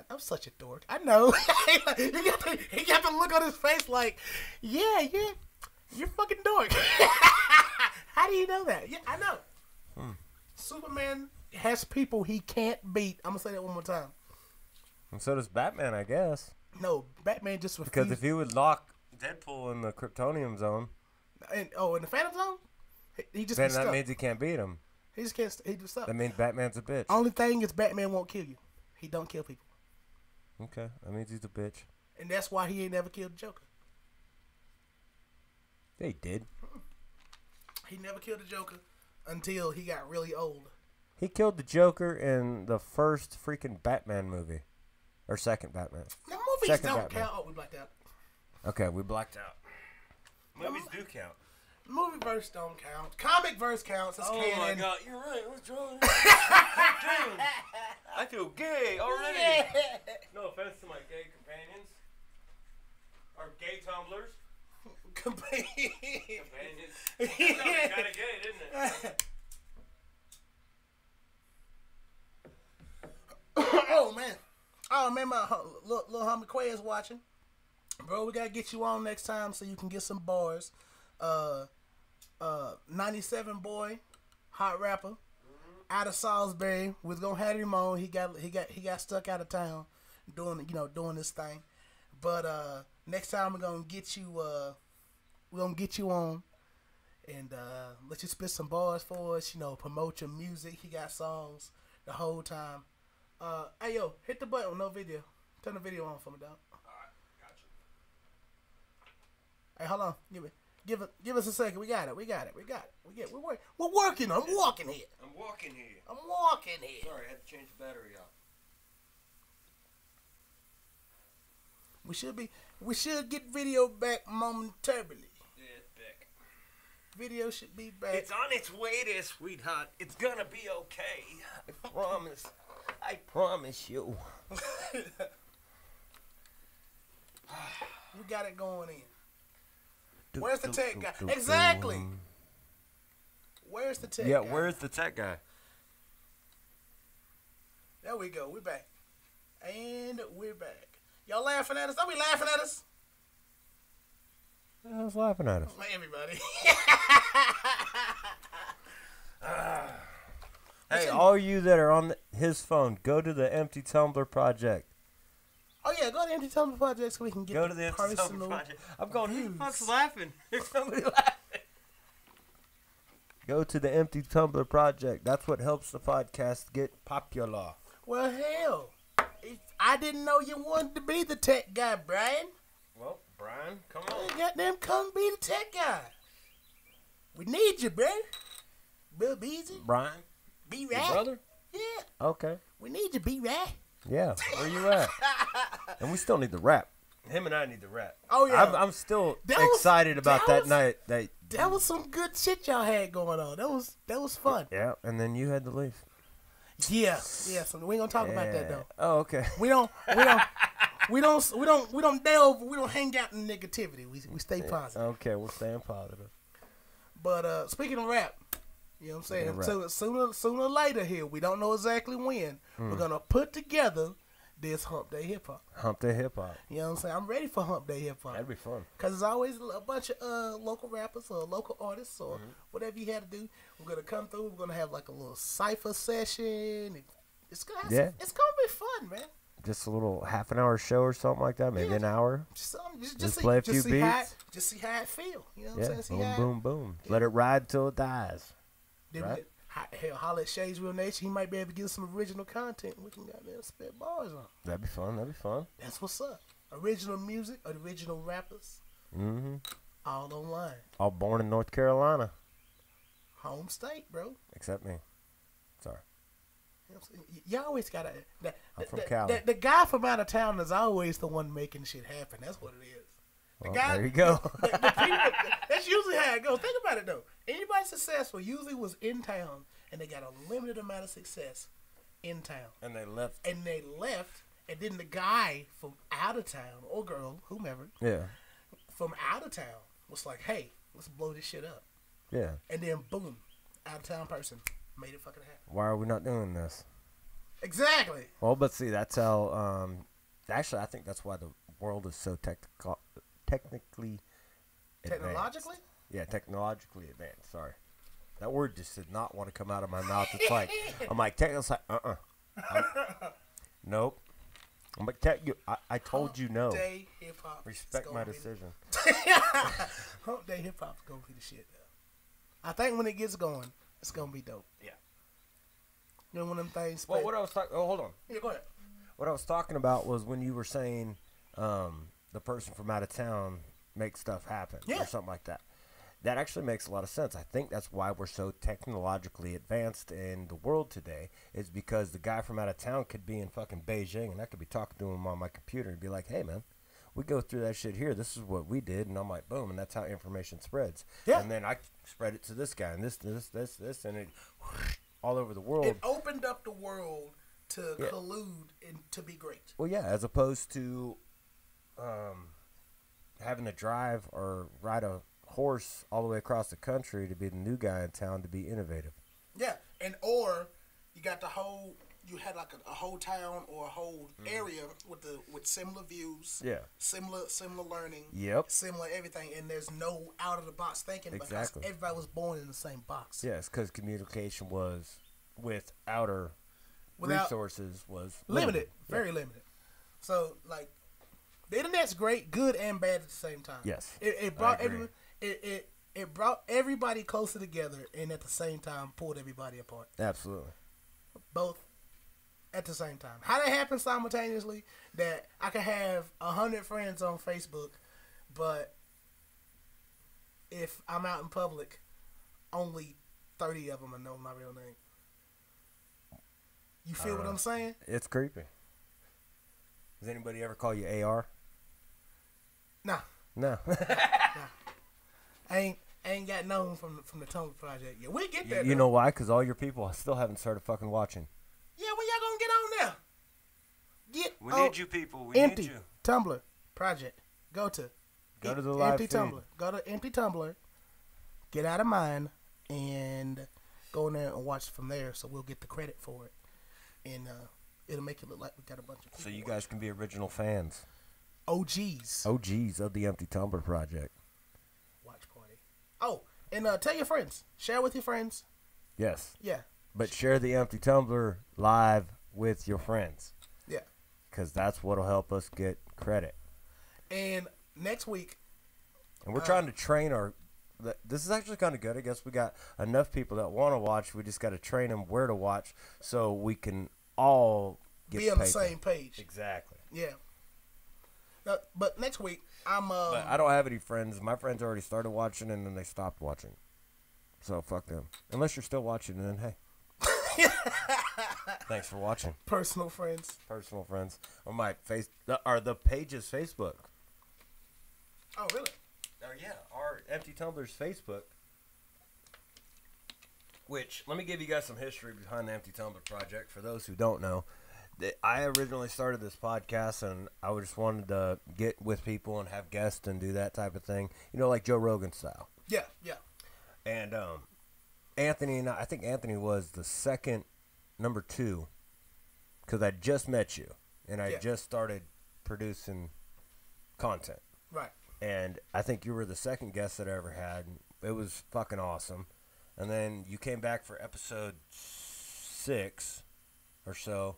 I'm such a dork. I know. he got the look on his face like, yeah, you're fucking dork. How do you know that? Yeah, I know. Superman has people he can't beat. I'm going to say that one more time. And so does Batman, I guess. No, Batman just refused. Because if he would lock Deadpool in the Kryptonian Zone. In the Phantom Zone? He just then that means he can't beat him. He just can't. He just stuck. That means Batman's a bitch. Only thing is Batman won't kill you. He don't kill people. Okay, that means he's a bitch. And that's why he ain't never killed the Joker. Yeah, he did. He never killed the Joker until he got really old. He killed the Joker in the first freaking Batman movie. Or second Batman. Now, movies don't count. Oh, we blacked out. Okay, we blacked out. Movies do count. Movie verse don't count. Comic verse counts. It's canon. Oh my god, you're right. What's wrong? Damn. I feel gay already. Yeah. No offense to my gay companions. Or gay tumblers. Companions. That sounded kind of gay, didn't it? Oh man, my little homie Quay is watching. Bro, we gotta get you on next time so you can get some bars. 97 boy, hot rapper, out of Salisbury. We was gonna have him on. He got stuck out of town doing this thing. But next time we're gonna get you on and let you spit some bars for us. Promote your music. He got songs the whole time. Hey yo, hit the button. No video. Turn the video on for me, dog. Alright, got you. Hey, hold on. Give us a second. We got it. We're working. I'm walking here. Sorry, I had to change the battery out. We should get video back momentarily. Yeah, it's back. Video should be back. It's on its way there, sweetheart. It's gonna be okay. I promise. I promise you. We got it going in. Where's the tech guy? Exactly. Where's the tech guy? Yeah, where's the tech guy? There we go. We're back. And we're back. Y'all laughing at us? Don't be laughing at us. I was laughing at us. Everybody. Hey, all you that are on his phone, go to the Empty Tumbler Project. Oh yeah, go to the Empty Tumbler Project so we can get go to the Empty Tumbler Project. I'm going, who the fuck's laughing? There's somebody laughing. Go to the Empty Tumbler Project. That's what helps the podcast get popular. Well, hell, I didn't know you wanted to be the tech guy, Brian. Well, Brian, come on. Goddamn, come be the tech guy. We need you, bro. Bill Beasy. Brian. Be right. Your brother? Yeah. Okay. We need you, be right. Yeah. Where you at? And we still need the rap. Him and I need the rap. Oh yeah. I'm still excited about that night. That was some good shit y'all had going on. That was fun. Yeah. And then you had to leave. Yeah. So we ain't gonna talk about that though. Oh, okay. We don't delve. We don't hang out in negativity. We stay positive. Okay, we're staying positive. But speaking of rap. You know what I'm saying? So sooner or later here, we don't know exactly when, we're going to put together this Hump Day Hip Hop. Hump Day Hip Hop. You know what I'm saying? I'm ready for Hump Day Hip Hop. That'd be fun. Because there's always a bunch of local rappers or local artists or whatever you had to do. We're going to come through. We're going to have like a little cypher session. It's going to be fun, man. Just a little half an hour show or something like that, maybe an hour. Just play a few beats. Just see how it feel. You know what Yeah, I'm saying? See boom, how boom, boom. Let it ride till it dies. Then Right. hell, holler at Shay's Real Nature. He might be able to give us some original content. We can goddamn spit bars on. That'd be fun. That'd be fun. That's what's up. Original music, original rappers, Mm-hmm. all online. All born in North Carolina, Home state, bro. except me. Sorry. You know what I'm saying? You always gotta. I'm from Cali. The guy from out of town is always the one making shit happen. That's what it is. The Well, guy, there you go. the people, that's usually how it goes. Think about it though. Anybody successful usually was in town and they got a limited amount of success in town. And they left. And they left, and then the guy from out of town or girl, whomever, Yeah. from out of town was like, "Hey, let's blow this shit up." Yeah. And then boom, out of town person made it fucking happen. Why are we not doing this? Exactly. Well, but see, that's how. Actually, I think that's why the world is so technically advanced. Technologically? Yeah, technologically advanced. Sorry, that word just did not want to come out of my mouth. It's like I'm like it's like nope. I'm like I told you no. Day hip hop. Respect my decision. Hump Day hip hop's gonna be the shit though. I think when it gets going, it's gonna be dope. Yeah. You know, one of them things. Well, what I was talking. Oh, hold on. Yeah, go ahead. What I was talking about was when you were saying the person from out of town makes stuff happen or something like that. That actually makes a lot of sense. I think that's why we're so technologically advanced in the world today, is because the guy from out of town could be in fucking Beijing and I could be talking to him on my computer and be like, hey, man, we go through that shit here. This is what we did. And I'm like, boom. And that's how information spreads. Yeah. And then I spread it to this guy and this, and it all over the world. It opened up the world to collude and to be great. Well, yeah, as opposed to having to drive or ride a horse all the way across the country to be the new guy in town to be innovative. Yeah, and or you got you had like a whole town or a whole area with similar views. Yeah. Similar learning. Yep. Similar everything, and there's no out of the box thinking Exactly. because everybody was born in the same box. Yes, because communication was with outer resources was limited, very limited. So like, the internet's great, good and bad at the same time. Yes, it brought it brought everybody closer together, and at the same time pulled everybody apart. Absolutely. Both at the same time. How that happens simultaneously? That I could have 100 friends on Facebook, but if I'm out in public, only 30 of them will know my real name. You feel what I'm saying? It's creepy. Does anybody ever call you AR? Nah. No. I ain't got known from the Tumbler project yet. We get there. You know why? Because all your people still haven't started fucking watching. Yeah, when y'all gonna get on there? We need you people. We empty need you. Tumbler project. Go to the live empty feed. Tumbler. Go to empty Tumbler. Get out of mine and go in there and watch from there. So we'll get the credit for it, and it'll make it look like we got a bunch of people. So you guys can be original fans. OGs. OGs of the Empty Tumbler project. Watch party. Oh, and tell your friends. Share with your friends. Yes. Yeah. But share the Empty Tumbler live with your friends. Yeah. Because that's what'll help us get credit. And next week. And we're trying to train our... This is actually kind of good. I guess we got enough people that want to watch. We just got to train them where to watch so we can all get be on the same page. Exactly. Yeah. But next week, I'm... But I don't have any friends. My friends already started watching and then they stopped watching. So fuck them. Unless you're still watching, then hey. Thanks for watching. Personal friends. Personal friends. On my the page's Facebook. Oh, really? Yeah, our Empty Tumblers Facebook. Which, let me give you guys some history behind the Empty Tumbler project for those who don't know. I originally started this podcast and I just wanted to get with people and have guests and do that type of thing. You know, like Joe Rogan style. Yeah, yeah. And Anthony and I think Anthony was the second, number 2, because I just met you and I just started producing content. Right. And I think you were the second guest that I ever had. It was fucking awesome. And then you came back for episode 6 or so,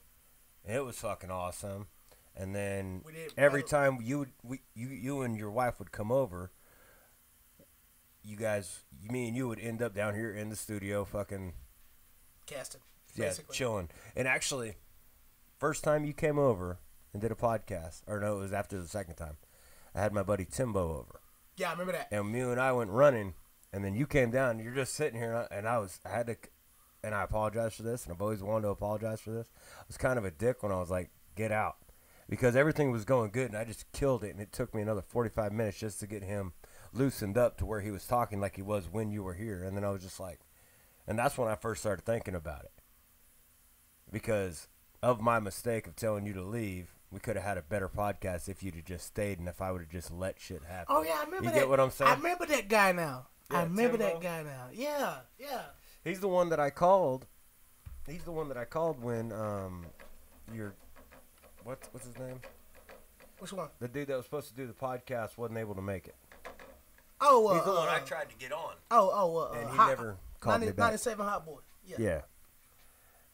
and it was fucking awesome. And then every time you and your wife would come over, me and you would end up down here in the studio fucking Casting. yeah, Basically. chilling. And actually, first time you came over and did a podcast, or no, it was after the second time, I had my buddy Timbo over. Yeah, I remember that. And you and I went running, and then you came down, and you're just sitting here, and I had to, and I apologize for this, and I've always wanted to apologize for this. I was kind of a dick when I was like, get out. Because everything was going good, and I just killed it, and it took me another 45 minutes just to get him loosened up to where he was talking like he was when you were here. And then I was just like, and that's when I first started thinking about it. Because of my mistake of telling you to leave, we could have had a better podcast if you'd have just stayed and if I would have just let shit happen. Oh, yeah, I remember that. You get what I'm saying? I remember that guy now. Yeah, I remember Timbo. that guy now. Yeah, yeah. He's the one that I called. He's the one that I called when your what's his name? Which one? The dude that was supposed to do the podcast wasn't able to make it. Oh, He's the one I tried to get on. And he never called me back. 97 Hot Boy. Yeah. Yeah.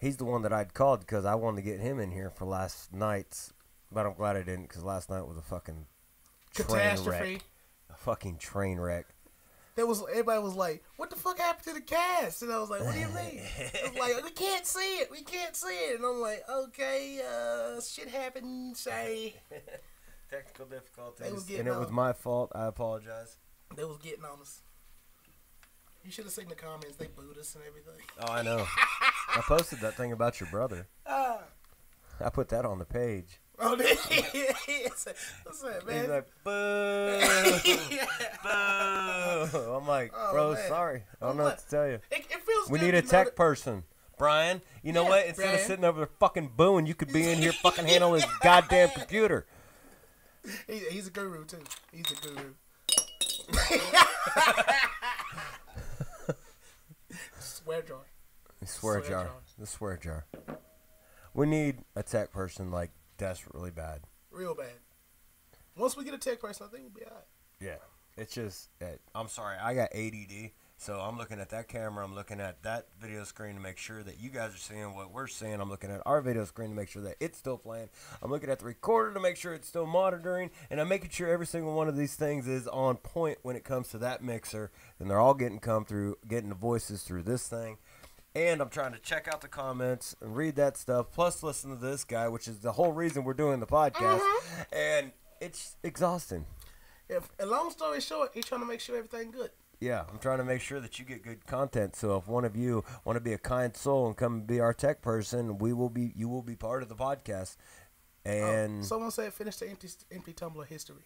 He's the one that I'd called because I wanted to get him in here for last night's, but I'm glad I didn't because last night was a fucking Catastrophe. train wreck. A fucking train wreck. Everybody was like, "What the fuck happened to the cast?" And I was like, "What do you mean?" It was like, "We can't see it. We can't see it." And I'm like, "Okay, shit happened. Say." Technical difficulties. And it was my fault. I apologize. They was getting on us. You should have seen the comments. They booed us and everything. Oh, I know. I posted that thing about your brother. I put that on the page. Oh, what's that, man? He's like, boo, boo. I'm like, bro, man. sorry. I don't know what to tell you. It feels We good need a to know tech that- person. Brian, you know Yeah, what? Instead Brian. of sitting over there fucking booing, you could be in here fucking handling his goddamn computer. He's a guru, too. He's a guru. Swear jar. Swear jar. The swear jar. We need a tech person, like, desperately bad. Real bad. Once we get a tech person, I think we'll be all right. Yeah. It's just, I'm sorry, I got ADD, so I'm looking at that camera, I'm looking at that video screen to make sure that you guys are seeing what we're seeing, I'm looking at our video screen to make sure that it's still playing, I'm looking at the recorder to make sure it's still monitoring, and I'm making sure every single one of these things is on point when it comes to that mixer, and they're all getting the voices through this thing. And I'm trying to check out the comments and read that stuff, plus listen to this guy, which is the whole reason we're doing the podcast. And it's exhausting. A long story short, he's trying to make sure everything good. Yeah, I'm trying to make sure that you get good content. So if one of you want to be a kind soul and come be our tech person, you will be part of the podcast. And someone said finish the empty Tumbler history.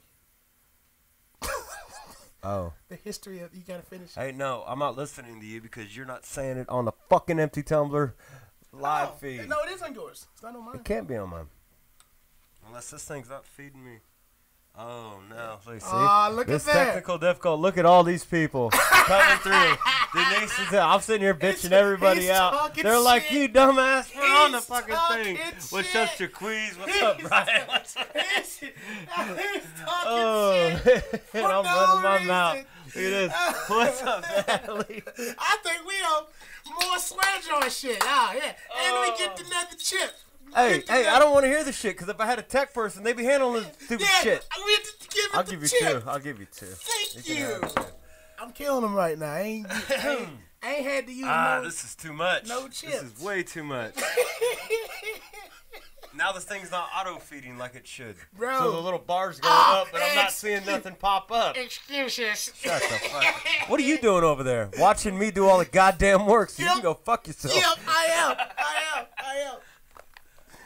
oh. The history of you gotta finish. Hey, no, I'm not listening to you because you're not saying it on the fucking Empty Tumbler live feed. No, it is on yours. It's not on mine. It can't be on mine. Unless this thing's not feeding me. Oh, no. See? Look This at that. technical difficult. Look at all these people coming through. Denise is I'm sitting here bitching everybody he's out. talking They're like, shit. you dumbass, we're on the He's fucking talking thing. What's shit. up, Jaqueeze? What's up, Brian? What's up? He's talking Oh, shit. and I'm no running my reason. mouth. Look at this. What's up, Natalie? I think we on more swear jar shit. Yeah. And we get another chip. Hey, I don't want to hear the shit because if I had a tech person, they'd be handling this stupid shit. We have to give it I'll the give you chip. two. I'll give you two. Thank can you. have two. I'm killing him right now. I ain't had to use This is too much. no This chips. is way too much. Now this thing's not auto-feeding like it should. Bro. So the little bar's going up, but I'm not seeing nothing pop up. Excuses. Shut the fuck up. What are you doing over there? Watching me do all the goddamn work so you can go fuck yourself. Yep, I am.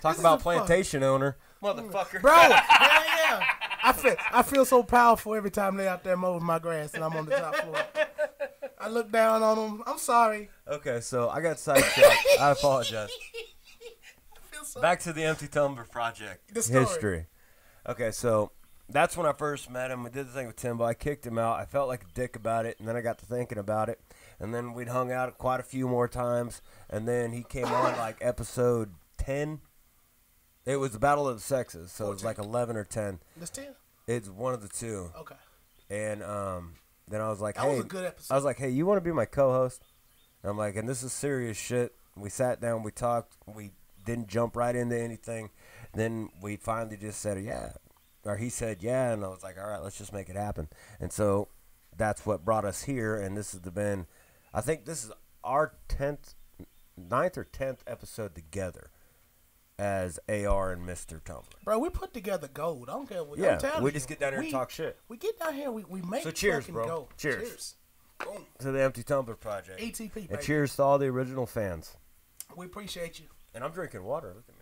Talk This about is a fuck. plantation owner. Motherfucker. Bro, hell yeah. I feel so powerful every time they out there mowing my grass and I'm on the top floor. I look down on them. I'm sorry. Okay, so I got sidetracked. I apologize. I feel so Back to the Empty Tumbler project. The story. History. Okay, so that's when I first met him. We did the thing with Timbo. I kicked him out. I felt like a dick about it, and then I got to thinking about it. And then we'd hung out quite a few more times. And then he came on like episode 10. It was the Battle of the Sexes, so it was like 11 or 10. That's 10? It's one of the two. Okay. And then I was like, That hey, was a good episode. I was like, hey, you want to be my co-host? And I'm like, and this is serious shit. We sat down, we talked, we didn't jump right into anything. Then we finally just said, yeah. Or he said, yeah, and I was like, all right, let's just make it happen. And so that's what brought us here. And this has been, I think this is our 9th or 10th episode together as AR and Mr. Tumbler. Bro, we put together gold. I don't care what. Yeah, I'm telling we you, just get down here and talk shit. We get down here, we make So cheers, fucking bro. gold. Cheers. Boom. To the Empty Tumbler Project. ETP, baby. And cheers to all the original fans. We appreciate you. And I'm drinking water. Look at me.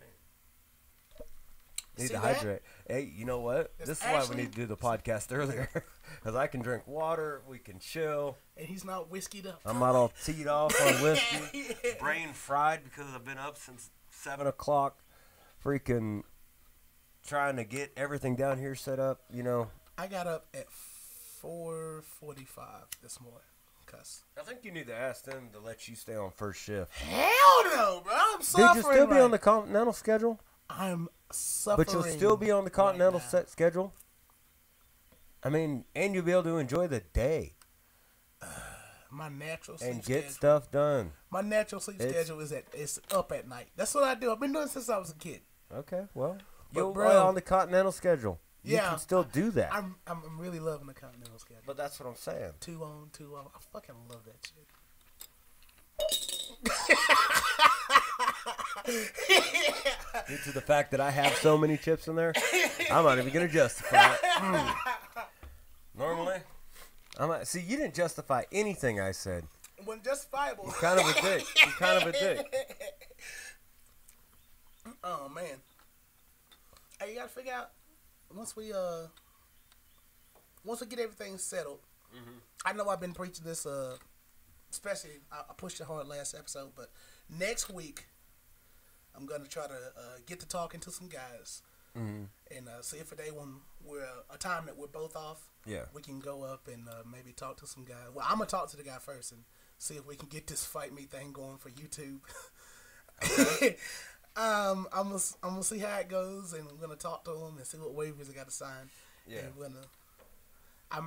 Need See to that? hydrate. Hey, you know what? It's This is why we need to do the podcast earlier. Because I can drink water. We can chill. And he's not whiskeyed up. I'm not all teed off on whiskey. Brain fried because I've been up since 7 o'clock. Freaking trying to get everything down here set up, you know. I got up at 4:45 this morning. I think you need to ask them to let you stay on first shift. Hell no, bro. I'm suffering. Did you still be on the continental schedule? I'm suffering. But you'll still be on the continental right now. set schedule? I mean, and you'll be able to enjoy the day. My natural sleep And get schedule. stuff done. My natural sleep schedule is up at night. That's what I do. I've been doing it since I was a kid. Okay, well, But you're bro, on the continental schedule. You yeah, can still do that. I'm really loving the continental schedule. But that's what I'm saying. 2 on, 2 off. I fucking love that shit. Due to the fact that I have so many chips in there, I'm not even going to justify it. Normally, see, you didn't justify anything I said. It wasn't justifiable. You're kind of a dick. You're kind of a dick. Oh, man. Hey, you got to figure out, once we get everything settled, I know I've been preaching this, especially, I pushed it hard last episode, but next week, I'm going to try to get to talking to some guys and see if a day when we're, a time that we're both off, we can go up and maybe talk to some guys. Well, I'm going to talk to the guy first and see if we can get this Fight Me thing going for YouTube. Okay. I'm gonna see how it goes, and I'm gonna talk to him and see what waivers I got to sign. Yeah. And I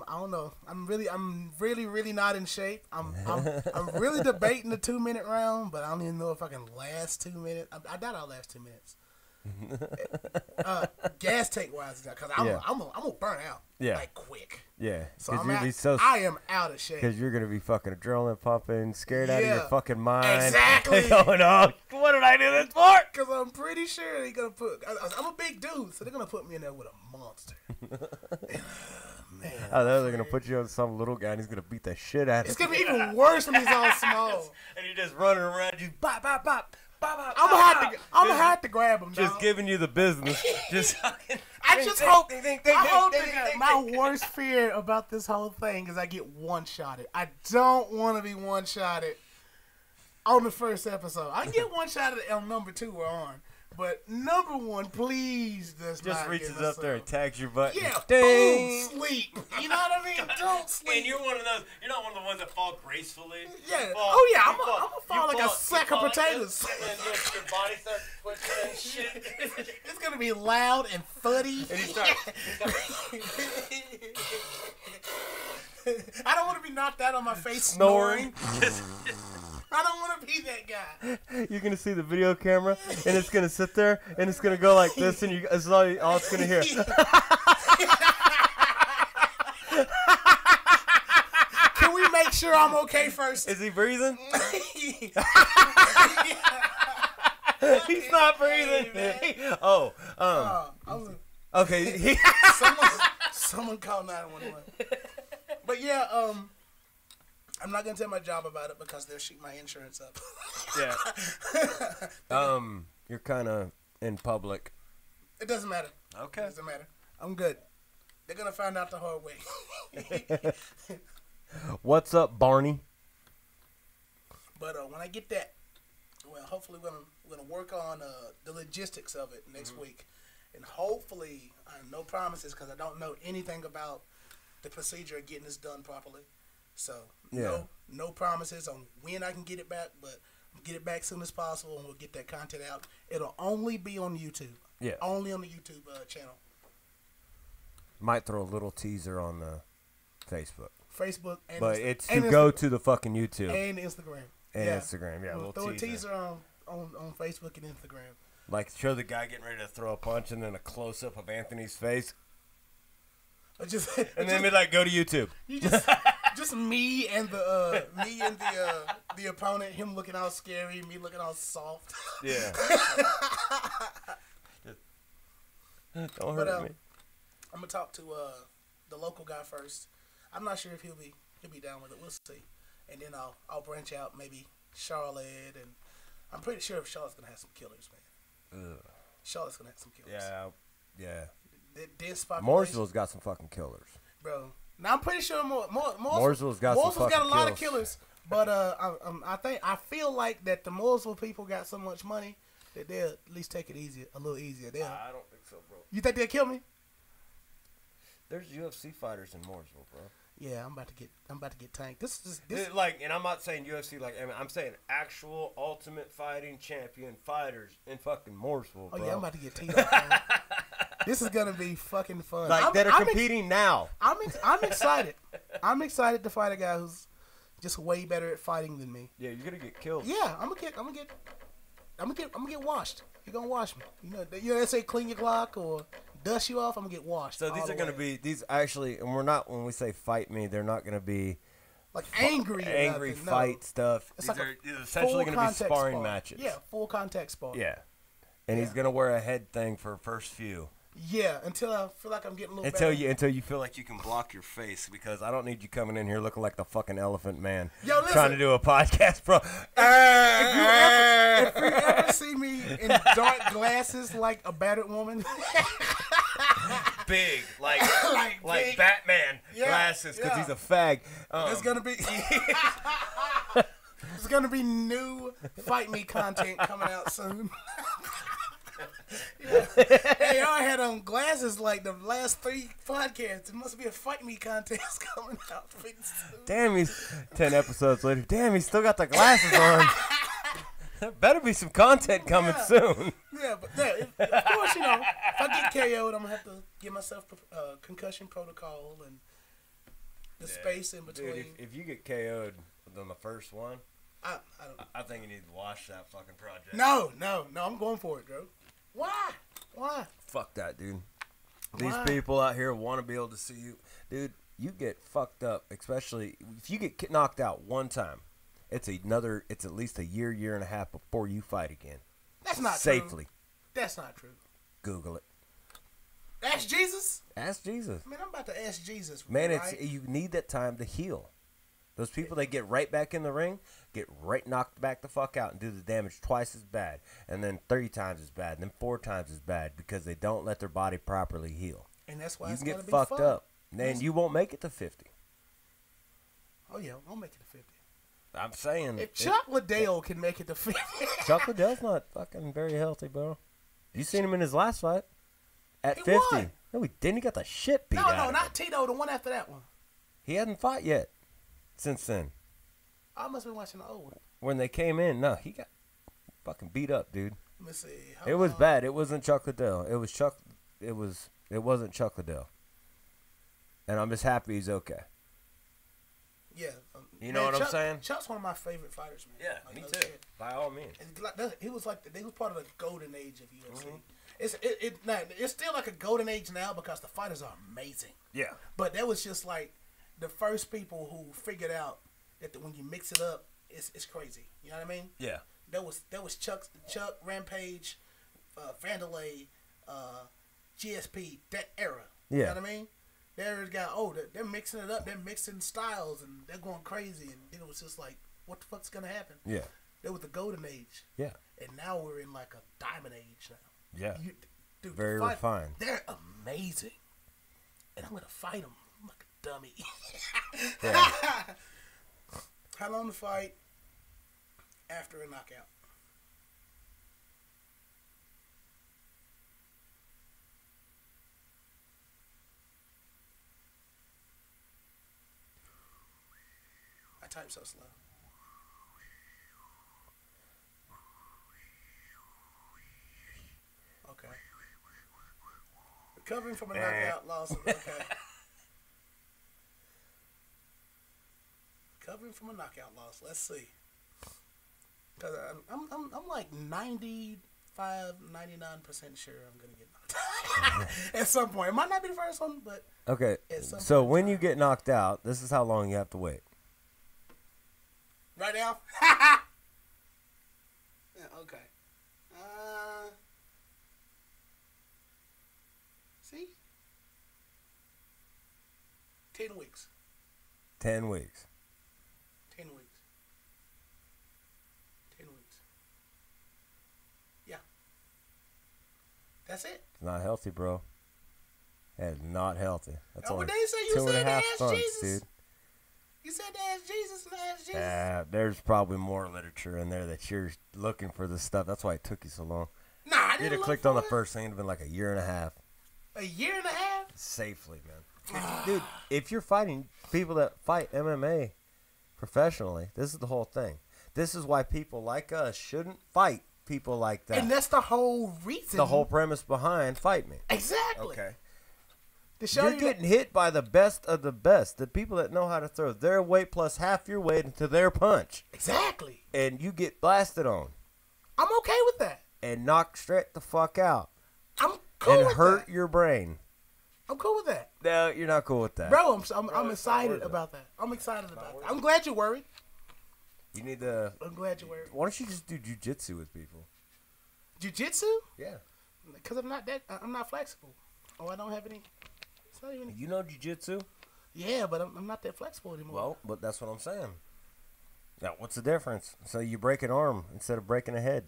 don't know. I'm really not in shape. I'm really debating the 2-minute round, but I don't even know if I can last 2 minutes. I doubt I'll last 2 minutes. Gas tank wise, because I'm gonna burn out. Like quick. Yeah. So I am out of shape. Because you're going to be fucking adrenaline pumping, scared out of your fucking mind. Exactly. Going, oh, what did I do this for? Because I'm pretty sure they're going to put... I'm a big dude, so they're going to put me in there with a monster. Man, they're going to put you on some little guy and he's going to beat the shit out of you. It's going to be even worse when he's all small. And you're just running around, you bop, bop, bop. I'm gonna have to grab him. Just dog. giving you the business. Just I hope that my worst fear about this whole thing is I get one-shotted. I don't want to be one-shotted on the first episode. I can get one-shotted on number 2 or on, but number 1, please, just reaches up there and tags your butt. Yeah, ding. boom, sleep. You know what I mean? Don't sleep. And you're one of those. You're not one of the ones that fall gracefully. Yeah. I'm gonna fall like a sack of potatoes. And then your body starts twitching and shit. It's gonna be loud and thuddy. And you start. I don't want to be knocked out on my face Snoring. I don't want to be that guy. You're gonna see the video camera, and it's gonna sit there, and it's gonna go like this, and it's all it's gonna hear. Can we make sure I'm okay first? Is he breathing? He's not breathing. Okay. Someone call 911. But yeah, I'm not gonna tell my job about it because they'll shoot my insurance up. Yeah. You're kind of in public. It doesn't matter. Okay. It doesn't matter. I'm good. They're gonna find out the hard way. What's up, Barney? But when I get that, well, hopefully we're gonna work on the logistics of it next week, and hopefully, no promises because I don't know anything about the procedure of getting this done properly. So no promises on when I can get it back, but I'll get it back as soon as possible, and we'll get that content out. It'll only be on YouTube. Yeah. Only on the YouTube channel. Might throw a little teaser on the Facebook. Facebook, and but it's to go to the fucking YouTube and Instagram. And Instagram, yeah. We'll throw a teaser on Facebook and Instagram. Like show the guy getting ready to throw a punch, and then a close up of Anthony's face. Just And then be like, go to YouTube. you just me and the opponent, him looking all scary, me looking all soft. Yeah. Don't hurt me. I'm gonna talk to the local guy first. I'm not sure if he'll be down with it. We'll see, and then I'll branch out maybe Charlotte, and I'm pretty sure Charlotte's gonna have some killers, man. Ugh. Charlotte's gonna have some killers. Yeah. Dense population. Mooresville's got some fucking killers, bro. Now I'm pretty sure Mooresville's got some fucking got a lot kills. of killers, but I feel like that the Mooresville people got so much money that they'll at least take it a little easier. I don't think so, bro. You think they'll kill me? There's UFC fighters in Mooresville, bro. Yeah, I'm about to get tanked. This like, and I'm not saying UFC, like, I'm saying actual Ultimate Fighting champion fighters in fucking Mooresville, bro. Oh yeah, I'm about to get teed up. Man. This is gonna be fucking fun. Like, that are competing now. I'm excited. I'm excited to fight a guy who's just way better at fighting than me. Yeah, you're gonna get killed. Yeah, I'm gonna get washed. You're gonna wash me. You know they say clean your clock or dust you off. I'm gonna get washed. So these are gonna be actually, and we're not, when we say fight me, they're not gonna be like angry fight stuff. It's these like are essentially gonna be sparring matches. Yeah, full contact sparring. Yeah, and he's gonna wear a head thing for first few. Yeah, until I feel like I'm getting a little until better. you feel like you can block your face, because I don't need you coming in here looking like the fucking elephant man. Yo, listen, trying to do a podcast, bro. If you ever see me in dark glasses like a battered woman, big, like big. Batman glasses, because he's a fag. It's gonna be new Fight Me content coming out soon. Yeah. Hey, y'all had on glasses like the last 3 podcasts. It must be a Fight Me contest coming out pretty soon. Damn, he's 10 episodes later. Damn, he's still got the glasses on. There better be some content coming soon. Yeah, but of course, if I get KO'd, I'm gonna have to give myself concussion protocol and the space in between. Dude, if you get KO'd on the first one, I think you need to watch that fucking project. No, I'm going for it, bro. Why? Fuck that, dude. These people out here want to be able to see you. Dude, you get fucked up, especially if you get knocked out one time. It's at least a year and a half before you fight again. That's not safely. True. That's not true. Google it. Ask Jesus? Ask Jesus. Man, I'm about to ask Jesus. Man, right? you need that time to heal. Those people that get right back in the ring, get right knocked back the fuck out and do the damage twice as bad, and then 30 times as bad, and then 4 times as bad, because they don't let their body properly heal. And that's why you it's can gonna get be fucked fun. up. And you won't make it to 50. Oh yeah, I'll make it to 50. I'm saying, if Chuck Liddell can make it to 50, Chuck Liddell's not fucking very healthy, bro. You seen him in his last fight at he 50. Won. No, he didn't. He got the shit beat out of him. not Tito. The one after that one. He hadn't fought yet since then. I must have been watching the old one. When they came in, no, he got fucking beat up, dude. Let me see. It was bad. It wasn't Chuck Liddell. It wasn't Chuck Liddell. And I'm just happy he's okay. Yeah. You know what I'm saying? Chuck's one of my favorite fighters, man. Yeah, like, me no too. shit. By all means. He was part of the golden age of UFC. Mm-hmm. It's still like a golden age now because the fighters are amazing. Yeah. But that was just like the first people who figured out that when you mix it up, it's crazy. You know what I mean? Yeah. That was Chuck, Rampage, Vanderlei, GSP, that era. Yeah. You know what I mean? They're mixing it up. They're mixing styles and they're going crazy. And then it was just like, what the fuck's gonna happen? Yeah. That was the golden age. Yeah. And now we're in like a diamond age now. Yeah. Dude, very refined. They're amazing. And I'm gonna fight them. I'm like a dummy. Yeah. How long to fight after a knockout? I type so slow. Okay. Recovering from a knockout loss. Okay. Recovering from a knockout loss. Let's see. Cause I'm like 95% 99% sure I'm gonna get knocked out at some point. It might not be the first one, but Okay. at some So point when in you time. get knocked out, this is how long you have to wait. Right now. Yeah, okay. See? 10 weeks. 10 weeks. 10 weeks. 10 weeks. Yeah. That's it. It's not healthy, bro. That is not healthy. That's Oh, only but they say you 2.5 said to ask months, Jesus. dude. You said to ask Jesus and ask Jesus. There's probably more literature in there that you're looking for this stuff. That's why it took you so long. Nah, I You'd didn't have look clicked for on the it. first thing. It'd have been like a year and a half. A year and a half? Safely, man. Dude, if you're fighting people that fight MMA professionally, this is the whole thing. This is why people like us shouldn't fight people like that. And that's the whole reason. the whole premise behind Fight Me. Exactly. Okay. To show You're you getting hit by the best of the best. The people that know how to throw their weight plus half your weight into their punch. Exactly. And you get blasted on I'm okay with that. and knocked straight the fuck out. I'm cool and with hurt that. your brain. I'm cool with that. No, you're not cool with that. Bro, I'm it's not excited worth it. about that. I'm excited about worth that. I'm glad you're worried. You need to... I'm glad you're worried. Why don't you just do jujitsu with people? Jiu-jitsu? Yeah. Because I'm not flexible. Oh, I don't have any. It's not even. You know jujitsu? Yeah, but I'm not that flexible anymore. Well, but that's what I'm saying. Now, what's the difference? So you break an arm instead of breaking a head.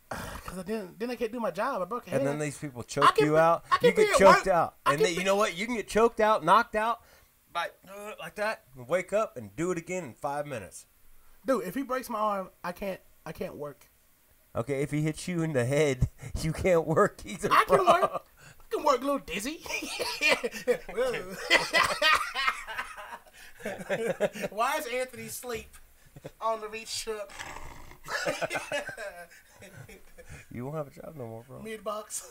Because then I can't do my job. I broke a head. And then these people choke can you be- out. I can You be get at choked work. out. I And can then, be- you know what? You can get choked out, knocked out, by, like that, and wake up and do it again in 5 minutes. Dude, if he breaks my arm, I can't work. Okay, if he hits you in the head, you can't work either, I can bro. work. I can work a little dizzy. Why is Anthony asleep on the reach truck? You won't have a job no more, bro. Mid box.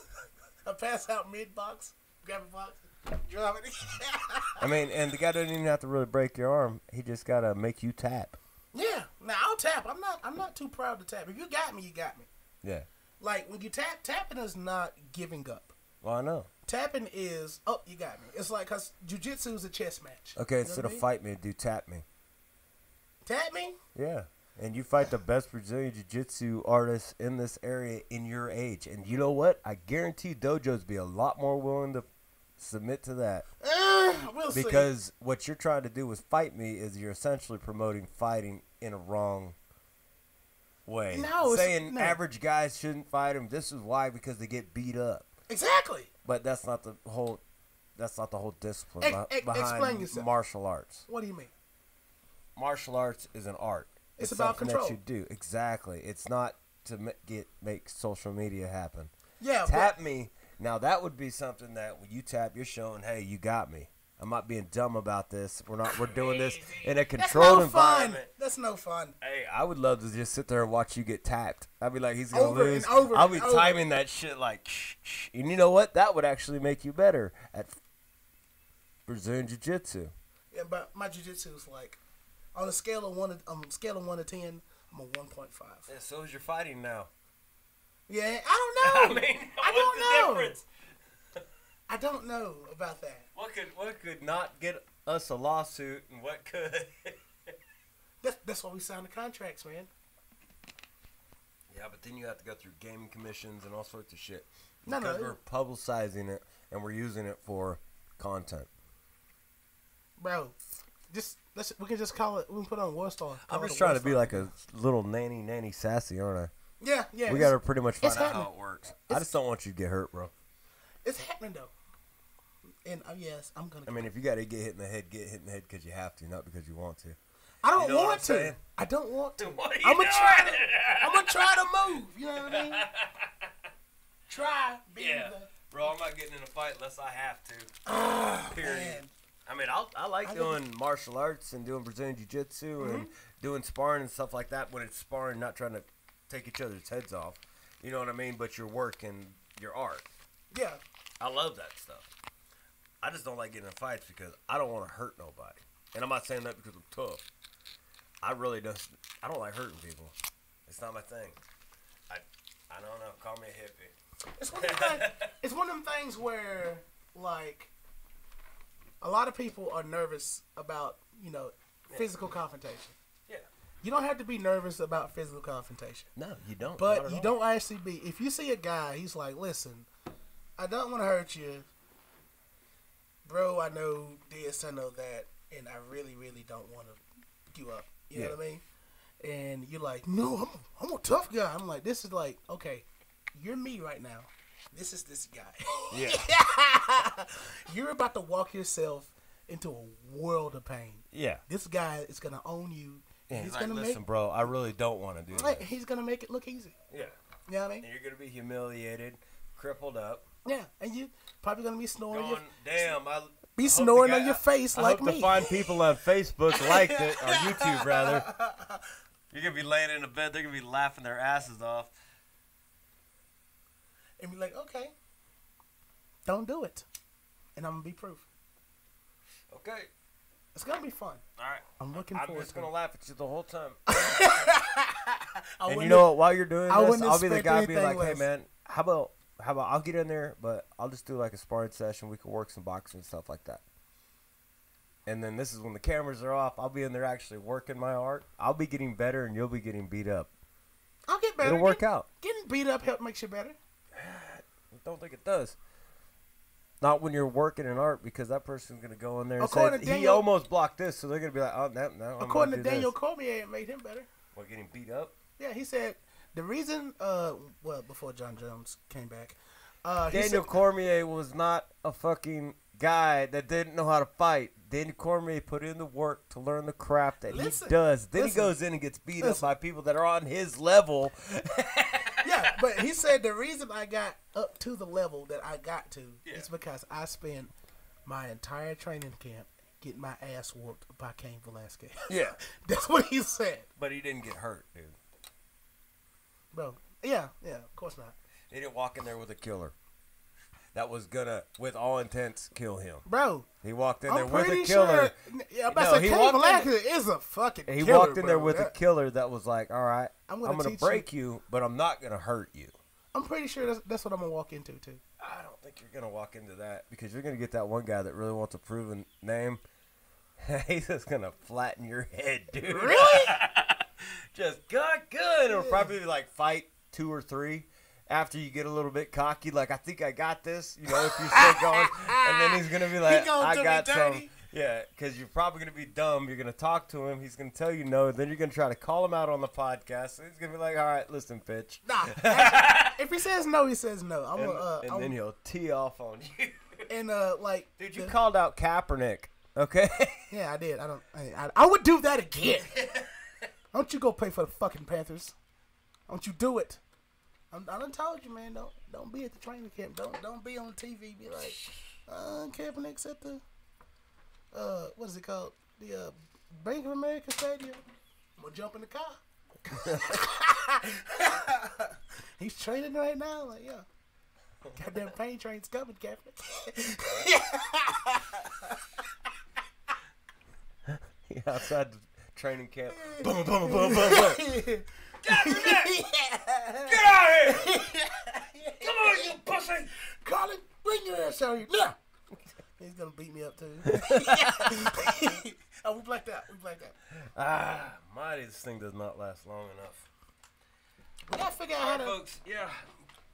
I pass out mid box. Grab a box. Drop it. I mean, and the guy doesn't even have to really break your arm. He just got to make you tap. Yeah. Now I'll tap. I'm not too proud to tap. If you got me, you got me. Yeah. Like when you tap, tapping is not giving up. Well, I know. Tapping is, oh, you got me. It's like, cause jiu-jitsu is a chess match. Okay, You know instead what of I mean? fight me, do tap me. Tap me? Yeah. And you fight the best Brazilian jiu-jitsu artists in this area in your age. And you know what? I guarantee dojos be a lot more willing to submit to that. We'll see. Because what you're trying to do with Fight Me is you're essentially promoting fighting in a wrong way. No, it's- saying no. average guys shouldn't fight them. This is why, because they get beat up. Exactly. But that's not the whole discipline Explain behind yourself. martial arts. What do you mean? Martial arts is an art. It's about something control. that you do. Exactly. It's not to make social media happen. Yeah. Tap me. Now that would be something that when you tap, you're showing, hey, you got me. I'm not being dumb about this. We're doing this in a That's controlled no fun. environment. That's no fun. Hey, I would love to just sit there and watch you get tapped. I'd be like, he's gonna Over lose. and over I'll and be over. timing that shit like, shh, shh. And you know what? That would actually make you better at Brazilian Jiu-Jitsu. Yeah, but my jiu-jitsu is like, on a scale of 1 to 10, I'm a 1.5. Yeah, so is your fighting now. Yeah, I don't know. I don't know. difference? I don't know about that. What could not get us a lawsuit, and what could? That's why we signed the contracts, man. Yeah, but then you have to go through gaming commissions and all sorts of shit. No, Because no. we're publicizing it and we're using it for content. Bro, we can just call it, we can put it on Warstar. I'm just trying to be like a little nanny sassy, aren't I? Yeah. We got to pretty much find it's out how happening. it works. I just don't want you to get hurt, bro. It's happening, though. And yes, I'm going to. I mean, if you got to get hit in the head, get hit in the head because you have to, not because you want to. I don't You know what want I'm to. saying? I don't want to. What are you I'm gonna try. doing? I'm gonna try to move. You know what I mean? Try being Bro, I'm not getting in a fight unless I have to. the. Period. Man. I mean, I like doing martial arts and doing Brazilian Jiu-Jitsu and doing sparring and stuff like that when it's sparring, not trying to take each other's heads off. You know what I mean? But you're working your art. Yeah. I love that stuff. I just don't like getting in fights because I don't want to hurt nobody. And I'm not saying that because I'm tough. I really don't. I don't like hurting people. It's not my thing. I don't know. Call me a hippie. It's one of them things where, like, a lot of people are nervous about, physical confrontation. Yeah. You don't have to be nervous about physical confrontation. No, you don't. But you don't actually be. If you see a guy, he's like, listen, I don't want to hurt you. Bro, I know this, I know that, and I really, really don't want to fuck you up. You know what I mean? And you're like, no, I'm a tough guy. I'm like, this is like, okay, you're me right now. This is this guy. Yeah. You're about to walk yourself into a world of pain. Yeah. This guy is going to own you. Yeah, he's like, gonna listen, bro, I really don't want to do that. He's going to make it look easy. Yeah. You know what I mean? And you're going to be humiliated, crippled up. Yeah, and you probably going to be snoring. Be snoring on your face like me. I hope to find people on Facebook like it, or YouTube rather. You're going to be laying in the bed, they're going to be laughing their asses off. And be like, okay, don't do it. And I'm going to be proof. Okay. It's going to be fun. All right. I'm looking forward to it. I'm just going to laugh at you the whole time. And you know what? While you're doing this, I'll be the guy be like, hey, man, how about I'll get in there, but I'll just do like a sparring session. We can work some boxing and stuff like that. And then this is when the cameras are off. I'll be in there actually working my art. I'll be getting better, and you'll be getting beat up. I'll get better. It'll work out. Getting beat up makes you better. I don't think it does. Not when you're working in art, because that person's going to go in there and say, he almost blocked this, so they're going to be like, oh, no. According to Daniel Cormier, it made him better. What, getting beat up? Yeah, he said the reason, before John Jones came back. Daniel Cormier was not a fucking guy that didn't know how to fight. Daniel Cormier put in the work to learn the craft that he does. Then he goes in and gets beat up by people that are on his level. Yeah, but he said the reason I got up to the level that I got to is because I spent my entire training camp getting my ass whooped by Cain Velasquez. Yeah. That's what he said. But he didn't get hurt, dude. Bro, yeah, of course not. He didn't walk in there with a killer. That was gonna, with all intents, kill him. Bro. He walked in there with a killer. Yeah, I'm about to say, Cain Velasquez is a fucking killer. He walked in there with a killer that was like, all right, I'm gonna break you, but I'm not gonna hurt you. I'm pretty sure that's what I'm gonna walk into, too. I don't think you're gonna walk into that, because you're gonna get that one guy that really wants a proven name. He's just gonna flatten your head, dude. Really? Just good. It'll probably be like fight 2 or 3. After you get a little bit cocky, like, I think I got this, if you're still going, and then he's going to be like, I got some. Yeah, because you're probably going to be dumb. You're going to talk to him. He's going to tell you no. Then you're going to try to call him out on the podcast. So he's going to be like, all right, listen, bitch. Nah. If he says no, he says no. And then he'll tee off on you. And, dude, you called out Kaepernick, okay? Yeah, I did. I would do that again. Don't you go play for the fucking Panthers. Don't you do it. I done told you, man. Don't be at the training camp. Don't be on TV. Be like, Kaepernick's at the what is it called? The Bank of America Stadium. I'm gonna jump in the car. He's training right now. Like, yeah. Goddamn pain train's coming, Kaepernick. Yeah, outside the training camp. Boom, boom, boom, boom, boom. Kaepernick! Get out here! Come on, you pussy! Colin, bring your ass out here. Now! He's gonna beat me up, too. Oh, we blacked out. Mighty, this thing does not last long enough. We gotta figure out how to... folks, yeah.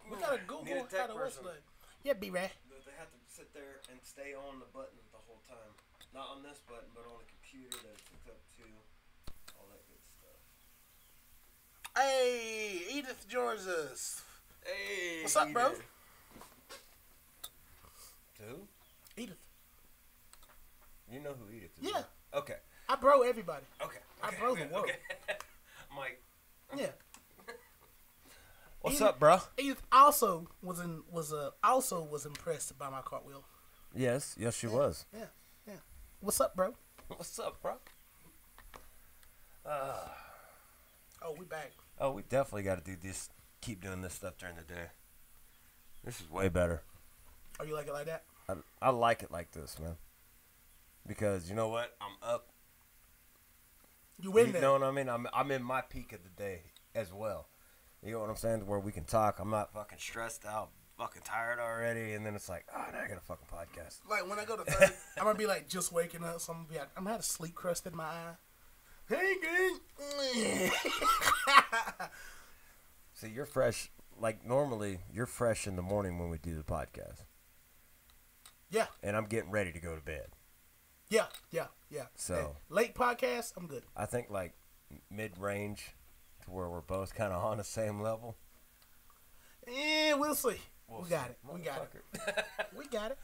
We gotta Google how to what's like. Yeah, B-Ray. They have to sit there and stay on the button the whole time. Not on this button, but on the computer that it's hooked up to. All that good stuff. Hey, Edith Georges. Hey, what's up, bro? Who? Edith. You know who Edith is? Yeah. Right? Okay. I bro everybody. Okay. I bro the world. Okay. Mike. Yeah. What's Edith, up, bro? Edith also was impressed by my cartwheel. Yes, she was. Yeah. What's up, bro? What's up, bro? Oh, we back. Oh, we definitely got to do this. Keep doing this stuff during the day. This is way better. Oh, you like it like that? I like it like this, man. Because you know what? I'm up. You in there? You know what I mean? I'm in my peak of the day as well. You know what I'm saying? Where we can talk. I'm not fucking stressed out, fucking tired already, and then it's like, oh, now I got a fucking podcast. Like when I go to 30, I'm gonna be like just waking up. So I'm gonna be like, I'm gonna have a sleep crust in my eye. Hey, gang. See, you're fresh. Like normally, you're fresh in the morning when we do the podcast. Yeah. And I'm getting ready to go to bed. Yeah. So hey, late podcast, I'm good. I think like mid-range, to where we're both kind of on the same level. Yeah, we'll see. We'll We got see. it. We got it. We got it.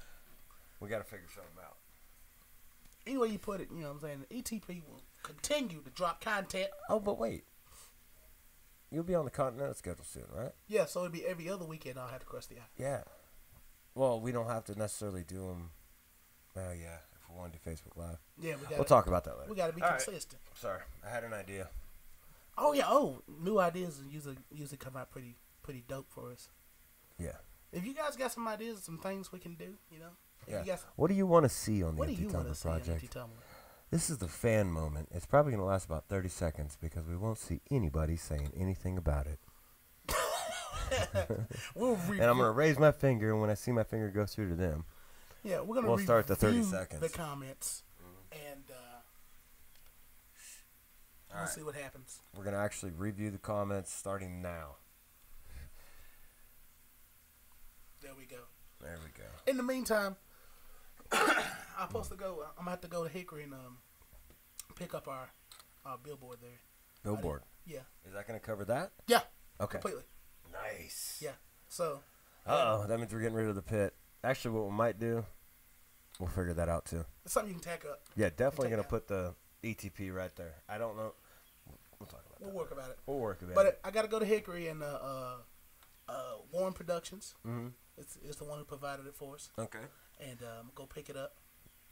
We got to figure something out. Any way you put it, you know what I'm saying? The ETP will continue to drop content. Oh, but wait. You'll be on the Continental schedule soon, right? Yeah, so it'll be every other weekend I'll have to cross the eye. Yeah. Well, we don't have to necessarily do them. Well, yeah, if we want to do Facebook Live. Yeah, We'll talk about that later. We got to be All right. consistent. Sorry, I had an idea. Oh yeah. Oh, new ideas usually come out pretty dope for us. Yeah. If you guys got some ideas, some things we can do, you know. If Yeah. you guys, What do you want to see on the what do Empty you want Tumbler to see on project? Empty Tumbler? This is the fan moment. It's probably going to last about 30 seconds because we won't see anybody saying anything about it. And I'm going to raise my finger, and when I see my finger go through to them, Yeah, we're gonna we'll start the 30 review seconds. the comments, and we'll right. see what happens. we're going to actually review the comments starting now. There we go. There we go. In the meantime, I'm supposed to go. I'm gonna have to go to Hickory and pick up our billboard there. Billboard. Yeah. Is that going to cover that? Yeah. Okay. Completely. Nice. Yeah. So. Uh-oh, that means we're getting rid of the pit. Actually, what we might do, we'll figure that out too. It's something you can tack up. Yeah, definitely Take going to out. put the ETP right there. I don't know. We'll talk about We'll that. work about it. We'll work about But it. I got to go to Hickory and Warren Productions. Mm-hmm. It's the one who provided it for us, Okay. and go pick it up.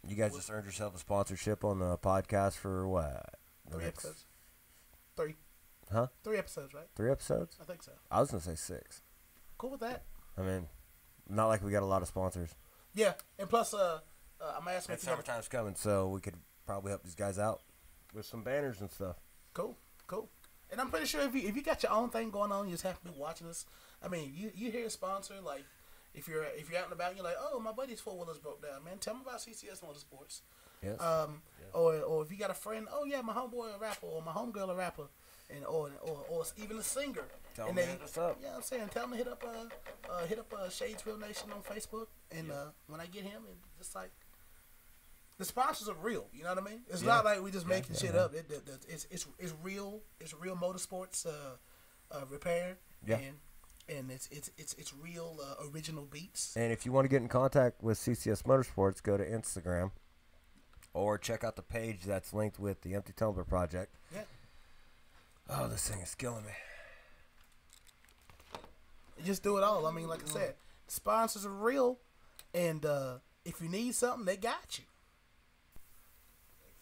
You guys just earned yourself a sponsorship on the podcast for what? The 3 next- episodes. 3. Huh? 3 episodes, right? 3 episodes? I think so. I was going to say 6. Cool with that. I mean, not like we got a lot of sponsors. Yeah, and plus, I'm asking And if you got summertime's coming, so we could probably help these guys out with some banners and stuff. Cool. And I'm pretty sure if you got your own thing going on, you just have to be watching us. I mean, you hear a sponsor, like if you're out and about, and you're like, oh, my buddy's 4-wheelers broke down, man. Tell me about CCS Motorsports. Yes. Or if you got a friend, oh yeah, my homeboy a rapper or my homegirl a rapper, and or even a singer. Tell and them to hit us up. Yeah, I'm saying, tell them to hit up Shades Real Nation on Facebook, and when I get him, it's just like. The sponsors are real, you know what I mean? It's not like we just making shit up. It's real. It's real motorsports repair. Yeah. And it's real original beats. And if you want to get in contact with CCS Motorsports, go to Instagram or check out the page that's linked with the Empty Tumbler project. Yeah. Oh, this thing is killing me. You just do it all. I mean, like I said, sponsors are real, and if you need something, they got you.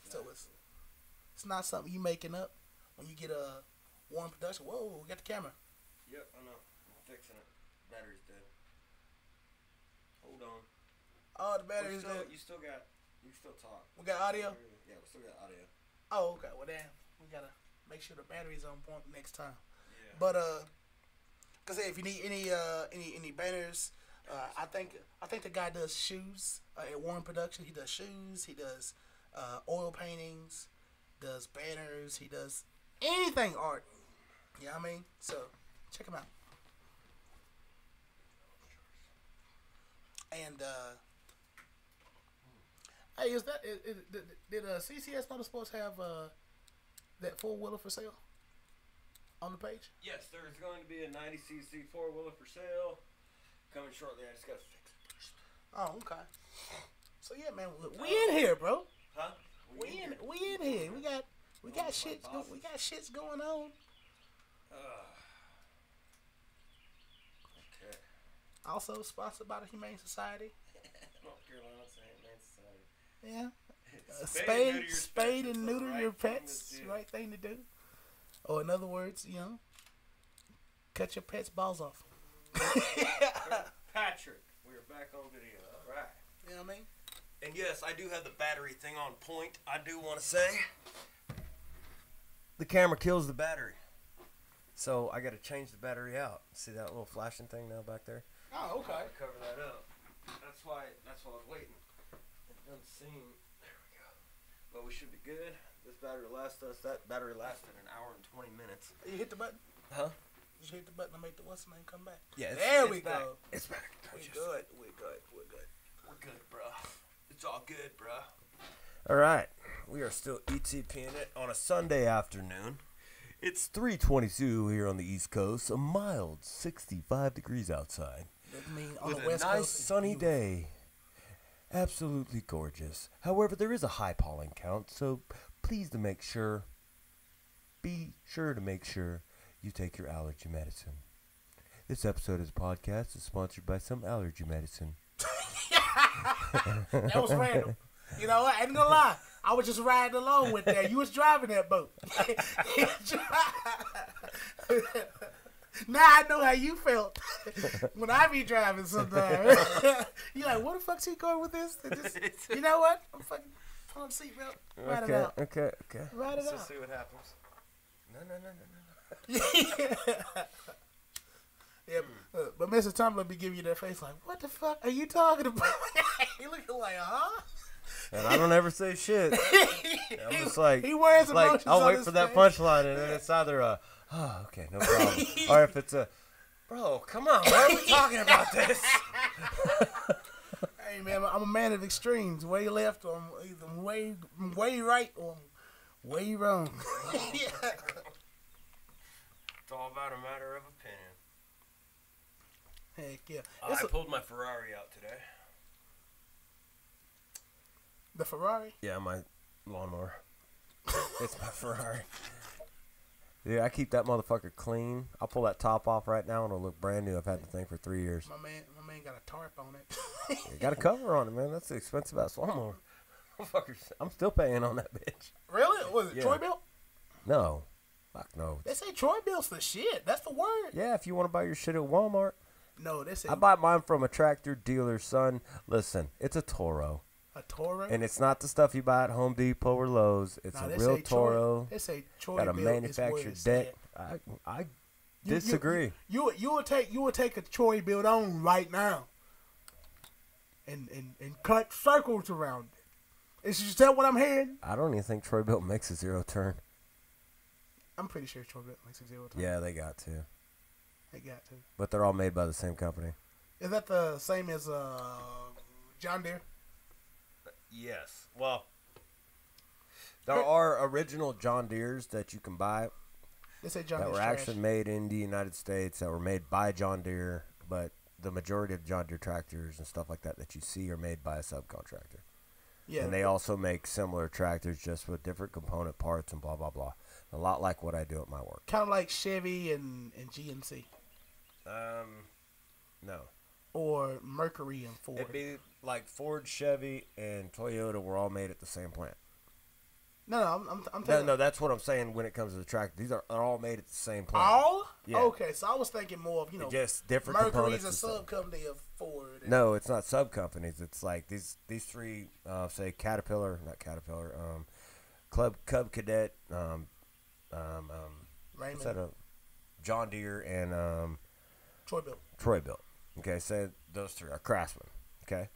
So it's not something you making up when you get a Warren Production. Whoa, we got the camera. Yep, I know. I'm fixing it. Battery's dead. Hold on. Oh, the battery's dead. You still talk. We got audio. Yeah, we still got audio. Oh, okay. Well, damn, we gotta make sure the battery's on point next time. Yeah. But cause hey, if you need any banners, I think the guy does shoes at Warren Production. He does shoes. He does oil paintings. Does banners. He does anything art. You know what I mean? So check him out. And hey, did CCS Motorsports have that 4-wheeler for sale on the page? Yes, there's going to be a 90cc 4-wheeler for sale coming shortly. I just got to fix it. Oh, okay. So yeah, man, we in here, bro. Huh? We in here. We got shits going on. Okay. Also sponsored by the Humane Society. North Carolina Humane Society. Yeah. Spade and neuter your Right thing pets. to It's do. the right thing to do. Or in other words, cut your pet's balls off. Patrick, we're back on video. All right. You know what I mean? And yes, I do have the battery thing on point. I do want to say the camera kills the battery. So I got to change the battery out. See that little flashing thing now back there? Oh, okay. Cover that up. That's why I was waiting. It doesn't seem. There we go. But we should be good. This battery lasts us. That battery lasted an hour and 20 minutes. You hit the button? Huh? Just hit the button to make the what's the name come back. Yeah. There we back. go. It's back. We're good. We're good. We're good. We're good, bro. It's all good, bro. All right. We are still ETPing it on a Sunday afternoon. It's 3:22 here on the East Coast. A mild 65 degrees outside. On With the West a nice Coast, sunny day. Absolutely gorgeous. However, there is a high pollen count, so be sure to make sure you take your allergy medicine. This episode of the podcast is sponsored by some allergy medicine. That was random. You know what? I ain't gonna lie. I was just riding along with that. You was driving that boat. Now I know how you felt when I be driving sometimes. You like, what the fuck's he going with this? Just, you know what? I'm fucking on the seatbelt. Ride it out. Okay. Ride it Let's out. just see what happens. No. Yeah, but Mr. Tumbler be giving you that face like, what the fuck are you talking about? He looking like, huh? And I don't ever say shit. I'm just like, he wears emotions I'll on wait his for that face. punchline, and then it's either okay, no problem. Or if it's bro, come on, why are we talking about this? Hey man, I'm a man of extremes. Way left or either way right or way wrong. It's all about a matter of opinion. Heck yeah. I pulled my Ferrari out today. The Ferrari? Yeah, my lawnmower. It's my Ferrari. Yeah, I keep that motherfucker clean. I'll pull that top off right now and it'll look brand new. I've had the thing for 3 years. My man got a tarp on it. You got a cover on it, man. That's the expensive ass lawnmower. I'm still paying on that bitch. Really? Was it Yeah. Troy Bill? No. Fuck no. They say Troy Bill's the shit. That's the word. Yeah, if you want to buy your shit at Walmart. No, they say I buy mine from a tractor dealer, son. Listen, it's a Toro. a Toro. And it's not the stuff you buy at Home Depot or Lowe's. It's Nah, a they real say Toro. They say Troy Got a Bill is where manufactured it's deck. at. I disagree. You will take a Troy Bill on right now, and cut circles around it. Is that what I'm hearing? I don't even think Troy Built makes a zero turn. I'm pretty sure Troy Bill makes a zero turn. Yeah, they got to. They got to. But they're all made by the same company. Is that the same as John Deere? Yes. Well, there are original John Deeres that you can buy They say John that Deere's were trash. actually made in the United States, that were made by John Deere, but the majority of John Deere tractors and stuff like that you see are made by a subcontractor. Yeah. And they also make similar tractors just with different component parts and blah, blah, blah. A lot like what I do at my work. Kind of like Chevy and GMC. No. Or Mercury and Ford. It'd be like Ford, Chevy, and Toyota were all made at the same plant. No, I'm telling No, that's what I'm saying when it comes to the tractor. These are all made at the same plant. all? Yeah. Okay, so I was thinking more of, Just different Mercury's components. a and stuff. sub-company of Ford. No, it's not sub-companies. It's like these three, say Caterpillar, Cub Cadet, what's that, Raymond, John Deere, and Troy Bill. Okay, say those three are Craftsman. Okay,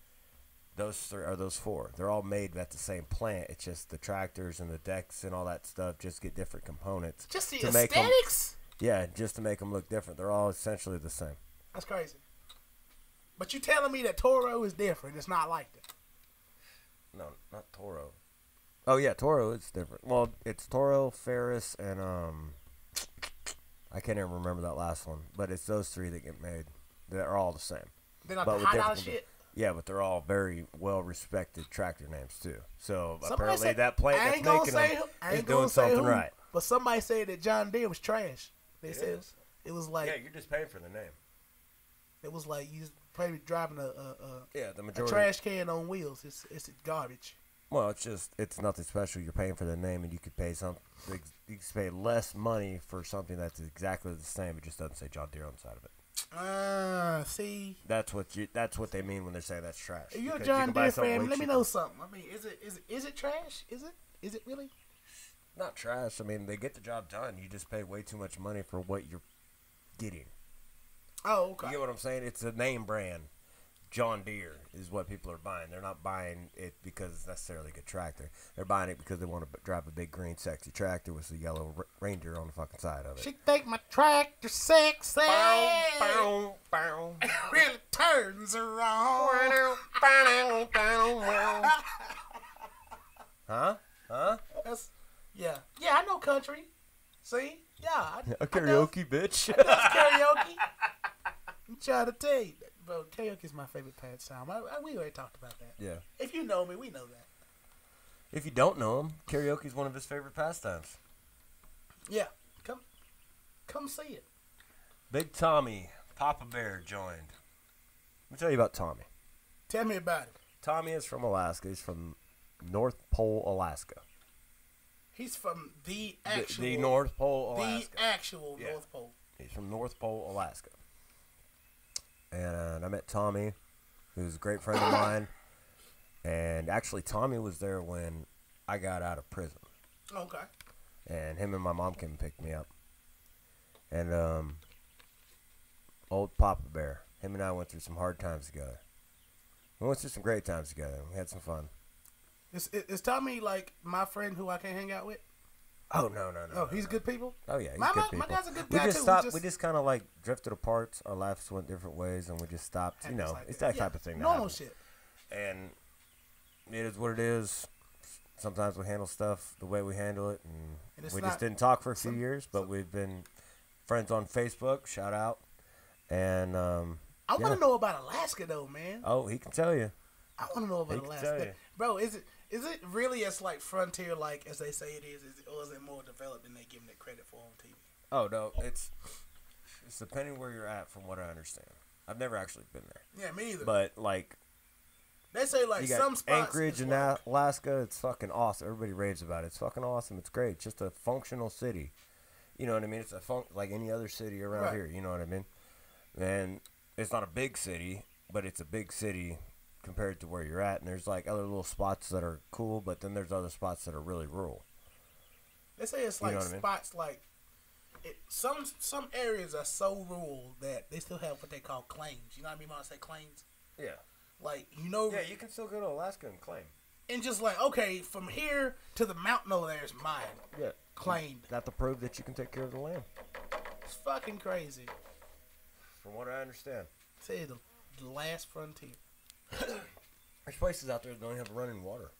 those three are those four. They're all made at the same plant. It's just the tractors and the decks and all that stuff just get different components. Just the to make 'em- aesthetics? Yeah, just to make them look different. They're all essentially the same. That's crazy. But you telling me that Toro is different. It's not like that. No, not Toro. Oh yeah, Toro is different. Well, it's Toro, Ferris, and I can't even remember that last one. But it's those three that get made. They're all the same. They're not But the with high dollar different- shit. Yeah, but they're all very well respected tractor names too. So Somebody apparently said- that plant I that's ain't gonna making say them who- I is ain't doing gonna say something who, right. But somebody said that John Deere was trash. They It said is. it was like Yeah, you're just paying for the name. you just probably driving Yeah, the a majority. trash can on wheels. It's garbage. Well, it's nothing special. You're paying for the name, and you could pay you could pay less money for something that's exactly the same. It just doesn't say John Deere on the side of it. See, That's what they mean when they're saying that's trash. if you're a Because you John can buy Deere something fan, way let me cheaper. know something. I mean, is it trash? Is it really? Not trash. I mean, they get the job done. You just pay way too much money for what you're getting. Oh, okay. You get what I'm saying? It's a name brand. John Deere is what people are buying. They're not buying it because it's necessarily a good tractor. They're buying it because they want to drive a big green sexy tractor with a yellow reindeer on the fucking side of it. She think my tractor sexy. Bow, bow, bow. It really turns around. Huh? Yeah, I know country. See? Yeah. A karaoke, bitch. I does karaoke. I'm trying to tell you. Bro, karaoke is my favorite pastime. We already talked about that. Yeah. If you know me, we know that. If you don't know him, karaoke is one of his favorite pastimes. Yeah. Come see it. Big Tommy, Papa Bear joined. Let me tell you about Tommy. Tell me about it. Tommy is from Alaska. He's from North Pole, Alaska. He's from the actual... The North Pole, Alaska. The actual Yeah. North Pole. He's from North Pole, Alaska. And I met Tommy, who's a great friend of mine. And actually, Tommy was there when I got out of prison. Okay. And him and my mom came and picked me up. And old Papa Bear, him and I went through some hard times together. We went through some great times together. We had some fun. Is Tommy like my friend who I can't hang out with? Oh, no. Oh, he's good people? Oh, yeah, he's My good people. my guy's a good We guy, just too. stopped. We just kind of like drifted apart. Our lives went different ways, and we just stopped. You know, it's that type of thing. Normal shit. And it is what it is. Sometimes we handle stuff the way we handle it, and we just didn't talk for a few years, but we've been friends on Facebook. Shout out. And I want to know about Alaska, though, man. Oh, he can tell you. I want to know about He can Alaska. tell you. Bro, is it really as like frontier like as they say it is, or is it more developed than they give them the credit for on TV? Oh no, it's depending where you're at, from what I understand. I've never actually been there. Yeah, me either. But like, they say like you got some spots. Anchorage in Alaska. It's fucking awesome. Everybody raves about it. It's fucking awesome. It's great. It's just a functional city. You know what I mean? It's like any other city around here. You know what I mean? And it's not a big city, but it's a big city compared to where you're at. And there's like other little spots that are cool, but then there's other spots that are really rural. They say it's like You know what I mean? spots like some areas are so rural that they still have what they call claims. You know what I mean when I say claims? Yeah. Like, you know. Yeah, you can still go to Alaska and claim. And just like, okay, from here to the mountain over there is mine. Yeah. Claimed. Got to prove that you can take care of the land. It's fucking crazy. From what I understand. Say the last frontier. There's places out there that don't have running water.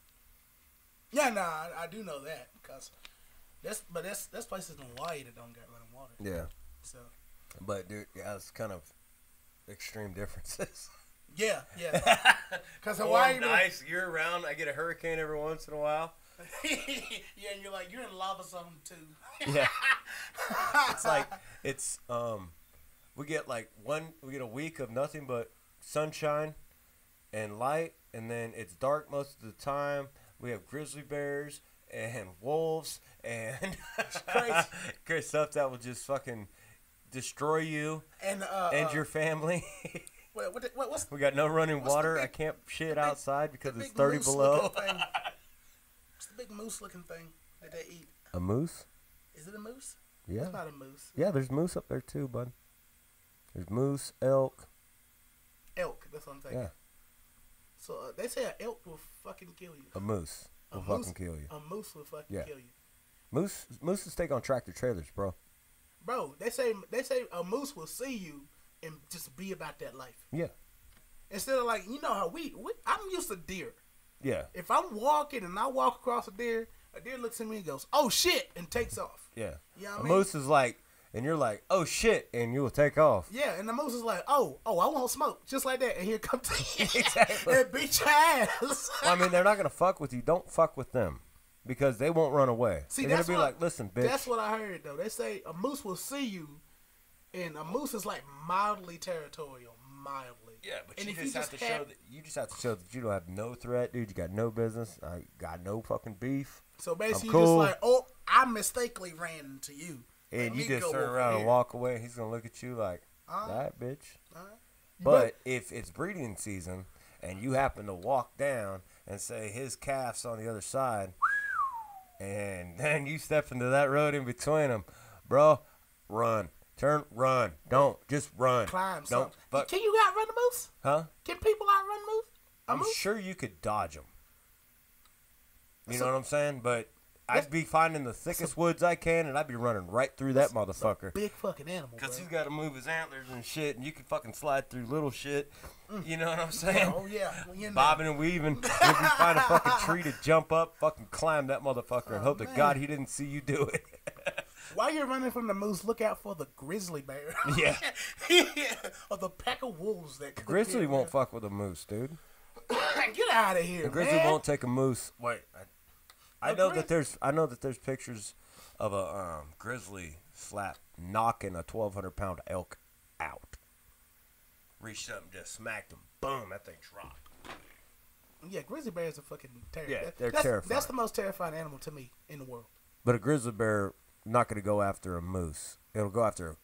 Yeah, I do know that because that's places in Hawaii that don't got running water. Yeah. So. But dude, yeah, it's kind of extreme differences. Yeah. Because Hawaii, nice year round. I get a hurricane every once in a while. yeah, and you're like, you're in lava zone too. Yeah. It's we get a week of nothing but sunshine and light, and then it's dark most of the time. We have grizzly bears and wolves and crazy stuff that will just fucking destroy you and your family. What's we got no running water. I can't shit outside because it's 30 below. What's the big moose-looking thing that they eat? A moose? Is it a moose? Yeah. It's not a moose. Yeah, there's moose up there too, bud. There's moose, elk. Elk, that's what I'm thinking. Yeah. So they say an elk will fucking kill you. A moose will fucking kill you. A moose will fucking kill you. Mooses take on tractor trailers, bro. Bro, they say a moose will see you and just be about that life. Yeah. Instead of like, you know how I'm used to deer. Yeah. If I'm walking and I walk across a deer looks at me and goes, "Oh shit," and takes off. Yeah. You know what a I mean? moose is like, and you're like, "Oh shit," and you will take off. Yeah, and the moose is like, "Oh, I want smoke," just like that, and here comes exactly. and beat your ass. Well, I mean, they're not gonna fuck with you. Don't fuck with them, because they won't run away. See, they're gonna be like, "Listen, bitch." That's what I heard though. They say a moose will see you, and a moose is like mildly territorial, mildly. Yeah, but and you just have to show that you don't have no threat, dude. You got no business. I got no fucking beef. So basically, cool. you're just like, "Oh, I mistakenly ran into you," and you just turn around and walk away. He's gonna look at you like, "That bitch." But if it's breeding season and you happen to walk down and say his calf's on the other side, and then you step into that road in between them, bro. Run, run. Don't just run. Climb Don't something. fuck. Can you outrun the moose? Huh? Can people outrun moose? I'm sure you could dodge them. You know what I'm saying? But I'd be finding the thickest woods I can, and I'd be running right through that motherfucker. Big fucking animal. Because he's got to move his antlers and shit, and you can fucking slide through little shit. You know what I'm saying? Oh, yeah. Well, Bobbing and weaving. If you find a fucking tree to jump up, fucking climb that motherfucker and hope to God he didn't see you do it. While you're running from the moose, look out for the grizzly bear. Yeah. Or the pack of wolves that could Grizzly get won't fuck with a moose, dude. Get out of here, A grizzly man. won't take a moose. Wait, I know that there's pictures of a grizzly slap knocking a 1,200-pound elk out. Reached up and just smacked him. Boom, that thing dropped. Yeah, grizzly bears are fucking terrifying. Yeah, they're that's terrifying. That's the most terrifying animal to me in the world. But a grizzly bear not going to go after a moose. It'll go after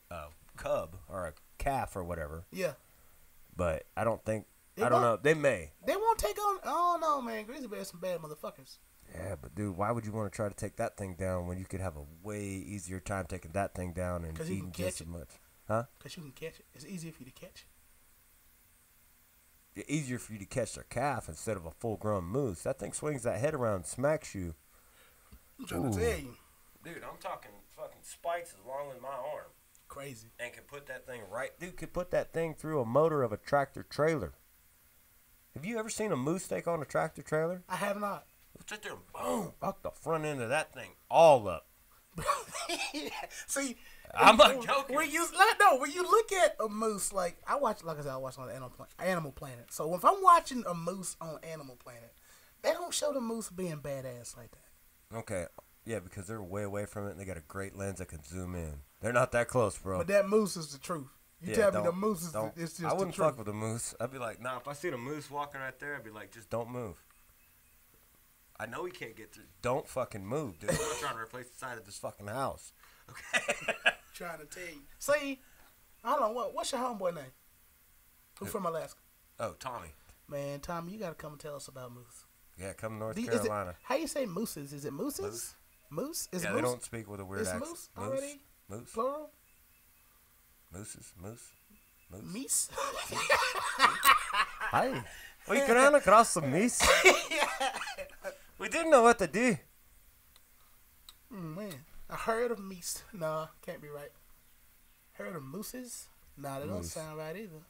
a cub or a calf or whatever. Yeah. But I don't think. They I don't know. won't- They may. They won't take on. Oh no, man! Grizzly bears some bad motherfuckers. Yeah, but dude, why would you want to try to take that thing down when you could have a way easier time taking that thing down and 'Cause you eating can just catch as much? Huh? Because you can catch it. It's easier for you to catch. It's easier for you to catch a calf instead of a full-grown moose. That thing swings that head around and smacks you. I'm trying Ooh. to tell you. Dude, I'm talking fucking spikes as long as my arm. Crazy. And can put that thing right. Dude, could put that thing through a motor of a tractor trailer. Have you ever seen a moose take on a tractor trailer? I have not. Sit there and boom, fuck the front end of that thing all up. See, I'm not joking. When you look at a moose, like I watch on Animal Planet. So if I'm watching a moose on Animal Planet, they don't show the moose being badass like that. Okay, yeah, because they're way away from it and they got a great lens that can zoom in. They're not that close, bro. But that moose is the truth. You tell me the moose is it's just I wouldn't the truth. fuck with a moose. I'd be like, nah, if I see a moose walking right there, I'd be like, just don't move. I know he can't get through. Don't fucking move, dude. I'm not trying to replace the side of this fucking house. Okay? Trying to tell you. See, hold on. What's your homeboy name? Who from Alaska? Oh, Tommy. Man, Tommy, you got to come and tell us about moose. Yeah, come to North Is it- Carolina. how you say mooses? Is it mooses? Moose? Is Yeah, moose? they don't speak with a weird Is accent. moose already Moose. plural? Mooses. Moose. Moose. Meese? Hi. We ran across some meese. We didn't know what to do. Man, a herd of meese. Nah, can't be right. Herd of mooses? Nah, that don't Moose. sound right either.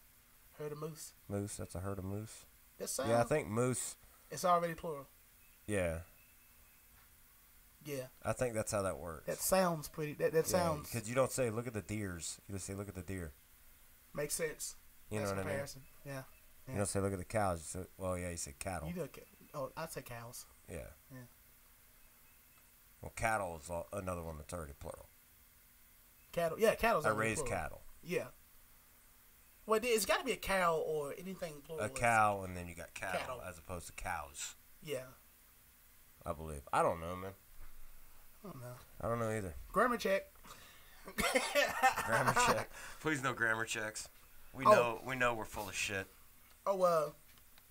Herd of moose. Moose. That's a herd of moose. That sounds. Yeah, I think moose. It's already plural. Yeah, Yeah, I think that's how that works. that sounds pretty. That sounds Because you don't say look at the deers. You just say look at the deer. makes sense. You know That's what I mean? comparison. Yeah. You don't say look at the cows. You say, well, yeah, you say cattle. You look at. Oh, I'd say cows. Yeah. Yeah. Well, cattle is another one that's already plural. Cattle. Yeah, cattle's I already raise plural. cattle. Yeah. Well, it's got to be a cow or anything plural. A cow, and then you got cattle, Cattle. as opposed to cows. Yeah. I believe. I don't know, man. I don't know. I don't know either. Grammar check. Grammar check. Please no grammar checks. We Oh. know we're full of shit. Oh,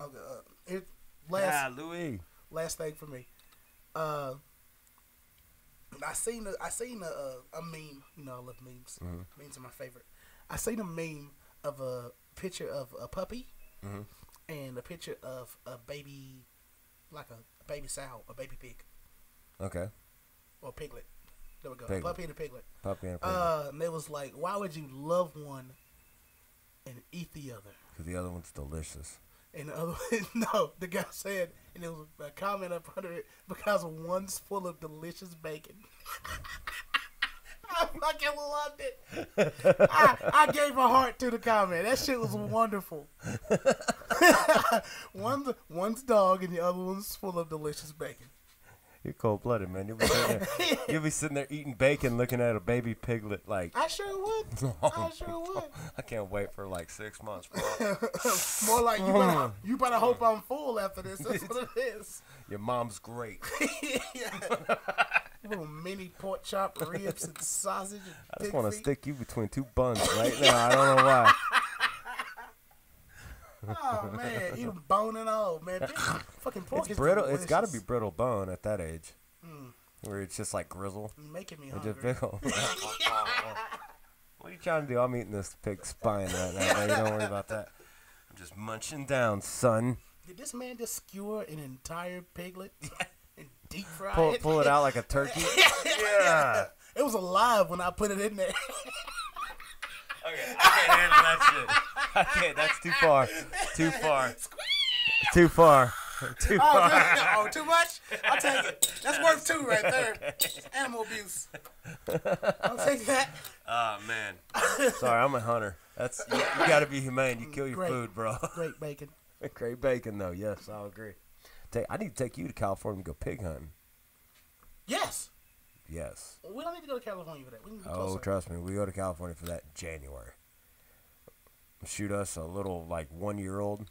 okay. Last thing for me. I seen a meme. You know, I love memes. Mhm. Memes are my favorite. I seen a meme of a picture of a puppy Mhm. and a picture of a baby, like a baby sow, a baby pig, Okay. or piglet. There we go. Piglet. A puppy and a piglet. Puppy and a piglet. And they was like, why would you love one and eat the other? Because the other one's delicious. And the other, no, the guy said, and there was a comment up under it, because one's full of delicious bacon. I fucking loved it. I gave a heart to the comment. That shit was wonderful. one's dog and the other one's full of delicious bacon. You're cold-blooded, man. You'll be sitting there eating bacon looking at a baby piglet like, I sure would. I sure would. I can't wait for like 6 months, bro. More like you better hope I'm full after this. That's what it is. Your mom's great. Yeah. Little mini pork chop, ribs, and sausage. And I just pig want to feet. stick you between two buns right now. I don't know why. Oh man, even bone and all, man. Fucking pork It's is brittle. delicious. It's got to be brittle bone at that age. where it's just like grizzle. You're making me It's hungry. just pickle. What are you trying to do? I'm eating this pig spine right now, buddy. Don't worry about that. I'm just munching down, son. Did this man just skewer an entire piglet and deep fry it? Pull it out like a turkey. Yeah. It was alive when I put it in there. Okay, I can't handle that shit. I can't. That's too far. Too far. Too far. Too far. Oh, too much? I'll take it. That's worth 2 right there. It's animal abuse. I'll take that. Oh, man. Sorry, I'm a hunter. That's you got to be humane. You kill your food, bro. Great bacon. Great bacon, though. Yes, I'll agree. I need to take you to California and go pig hunting. Yes. Yes. We don't need to go to California for that. We can be Oh, closer. trust me. We go to California for that in January. Shoot us a little, like, 1-year-old,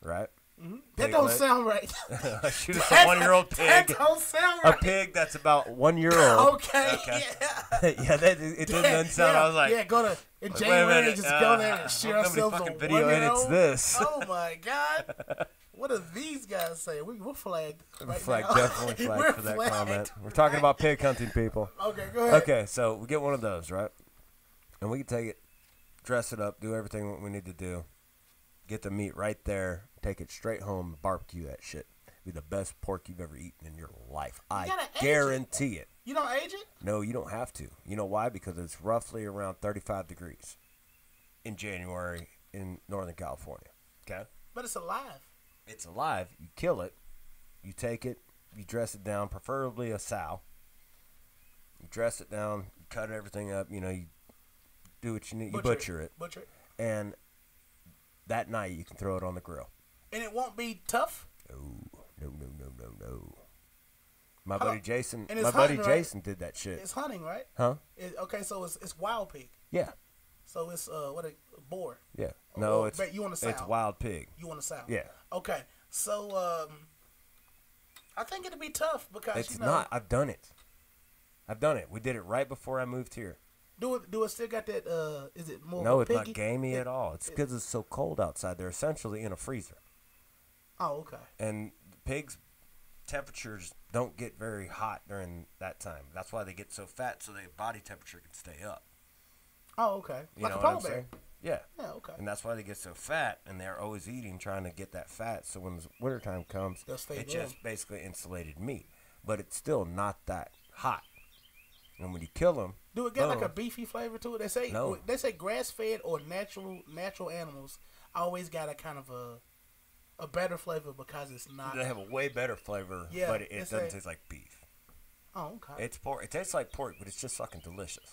right? Mm-hmm. That don't sound right. Shoot us a 1-year-old pig. That don't sound right. A pig that's about 1 year old. Okay. Yeah, it doesn't sound. I was like, yeah, go to in wait a January. minute, Just go there and shoot ourselves fucking a video 1-year-old. edits this. Oh my God! What do these guys say? We're flagged. Right now. Definitely flagged We're for that flagged. comment. We're talking about pig hunting, people. Okay, go ahead. Okay, so we get one of those, right? And we can take it, dress it up, do everything we need to do, get the meat right there, take it straight home, barbecue that shit. Be the best pork you've ever eaten in your life. I guarantee it. You don't age it? No, you don't have to. You know why? Because it's roughly around 35 degrees in January in Northern California. Okay? But it's alive. It's alive. You kill it. You take it. You dress it down, preferably a sow. You dress it down. You cut everything up. You know, you do what you need. You butcher it. Butcher it. And that night you can throw it on the grill. And it won't be tough? No. My buddy Jason did that shit. It's hunting, right? Huh? Okay, so it's wild pig. Yeah. So it's a boar. Yeah. No, you want a sow. It's wild pig. You want a sow. Yeah. Okay. So I think it'd be tough because it's not. I've done it. We did it right before I moved here. Do it still got that is it more No, of a it's piggy? not gamey at all. It's because it's so cold outside. They're essentially in a freezer. Oh, okay. And pigs' temperatures don't get very hot during that time. That's why they get so fat, so their body temperature can stay up. Oh, okay. You like know a what polar I'm bear. saying? Yeah. Yeah, okay. And that's why they get so fat, and they're always eating, trying to get that fat. So when the wintertime comes, They'll stay it's warm. just basically insulated meat. But it's still not that hot. And when you kill them, do it get like a beefy flavor to it? They say grass fed or natural animals always got a kind of a better flavor because it's not. They have a way better flavor, but it doesn't taste like beef. Oh, okay. It's pork. It tastes like pork, but it's just fucking delicious.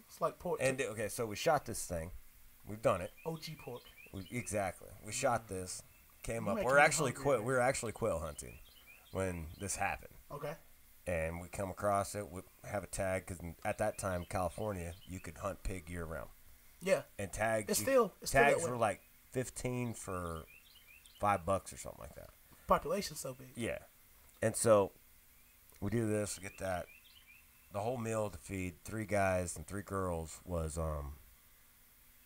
It's like pork. And okay, so we shot this thing. We've done it. OG pork. Exactly. We shot this. Came up. making We're me actually hungry. we were actually quail hunting when this happened. Okay. And we come across it. We have a tag because at that time, California, you could hunt pig year round. Yeah. And tags. It's still tags that were way. like 15 for $5 or something like that. Population's so big. Yeah. And so we do this, we get that. The whole meal to feed 3 guys and 3 girls was I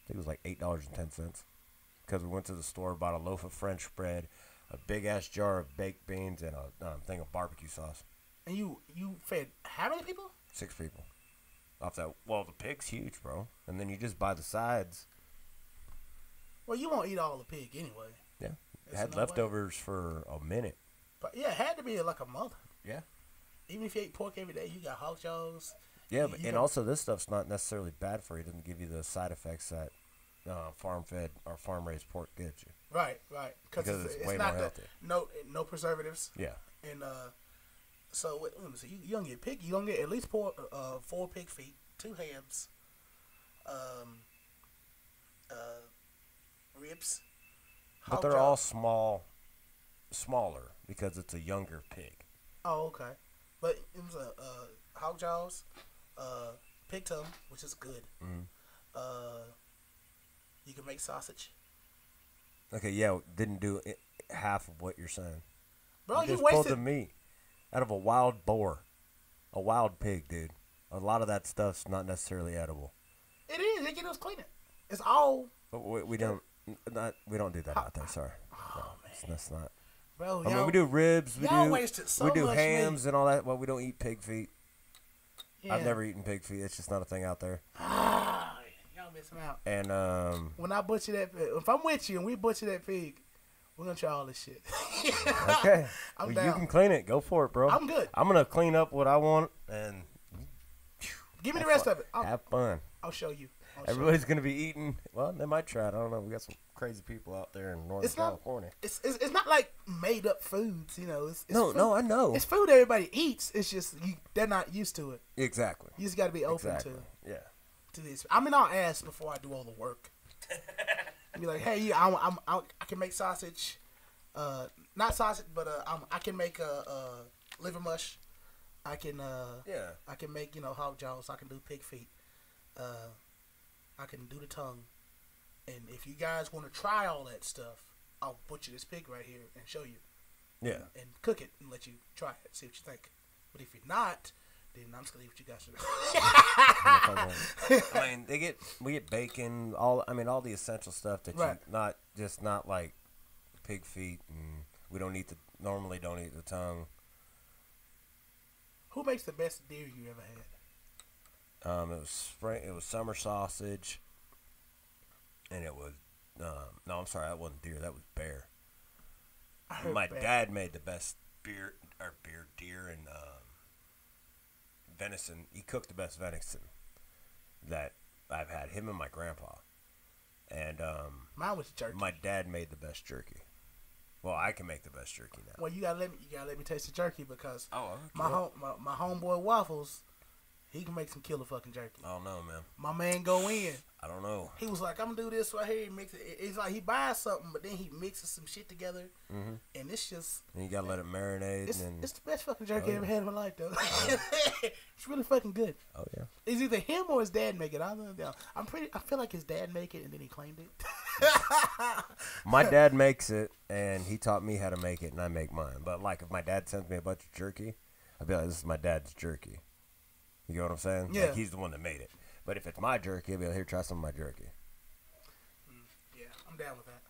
think it was like $8.10 because we went to the store, bought a loaf of French bread, a big ass jar of baked beans, and a thing of barbecue sauce. And you fed how many people? 6 people. Off that. Well, the pig's huge, bro. And then you just buy the sides. Well, you won't eat all the pig anyway. Yeah. There's Had no leftovers for a minute. But yeah, it had to be like a month. Yeah. Even if you ate pork every day, you got hog jaws. Yeah, but also this stuff's not necessarily bad for you. It doesn't give you the side effects that farm-fed or farm-raised pork gives you. Right. Because it's way not more healthy. No preservatives. Yeah. And so let me see. You don't get pig. You don't get at least 4 pig feet, 2 hams, ribs. But they're all smaller because it's a younger pig. Oh, okay. But it was a hog jaws, pig tongue, which is good. Mm-hmm. You can make sausage. Okay, yeah, didn't do half of what you're saying. Bro, you you just pulled wasted the meat out of a wild boar, a wild pig, dude. A lot of that stuff's not necessarily edible. It is. They get us clean it. It's all. But we don't do that out there. Sorry, Oh, no, man. that's not. Bro, I mean, we do ribs, y'all wasted so we do much hams meat. and all that. Well, we don't eat pig feet. Yeah. I've never eaten pig feet. It's just not a thing out there. Ah, y'all missing out. And when I butcher that, if I'm with you and we butcher that pig, we're gonna try all this shit. okay, I'm well, down. you can clean it. Go for it, bro. I'm good. I'm gonna clean up what I want and Give me the rest of it. have fun. I'll show you. Everybody's gonna be eating. Well, they might try it. I don't know. We got some crazy people out there in Northern California. It's not like made up foods, you know. It's food. No, I know. It's food everybody eats. It's just they're not used to it. Exactly. You just got to be open to this. I mean, I'll ask before I do all the work. Be like, hey, I can make sausage, not sausage, but I can make liver mush. I can make hog jaws. I can do pig feet. I can do the tongue. And if you guys want to try all that stuff, I'll butcher this pig right here and show you. Yeah. And cook it and let you try it, see what you think. But if you're not, then I'm just gonna leave what you guys do. I mean, we get bacon, all the essential stuff that you not like pig feet, and we normally don't eat the tongue. Who makes the best deer you ever had? It was summer sausage, and it was no, I'm sorry, that wasn't deer, that was bear. My dad made the best deer and venison. He cooked the best venison that I've had. Him and my grandpa, and mine was jerky. My dad made the best jerky. Well, I can make the best jerky now. Well, you gotta let me taste the jerky because my homeboy Waffles, he can make some killer fucking jerky. I don't know, man. My man go in. I don't know. He was like, I'm gonna do this right here. Mix it. It's like he buys something, but then he mixes some shit together, and it's just. And you gotta let it marinate. It's the best fucking jerky I ever had in my life, though. It's really fucking good. Oh yeah. It's either him or his dad make it. I don't know. I feel like his dad make it, and then he claimed it. My dad makes it, and he taught me how to make it, and I make mine. But like, if my dad sends me a bunch of jerky, I'd be like, "This is my dad's jerky." You know what I'm saying? Yeah. Like, he's the one that made it. But if it's my jerky, I'll be like, "Here, try some of my jerky." Yeah, I'm down with that.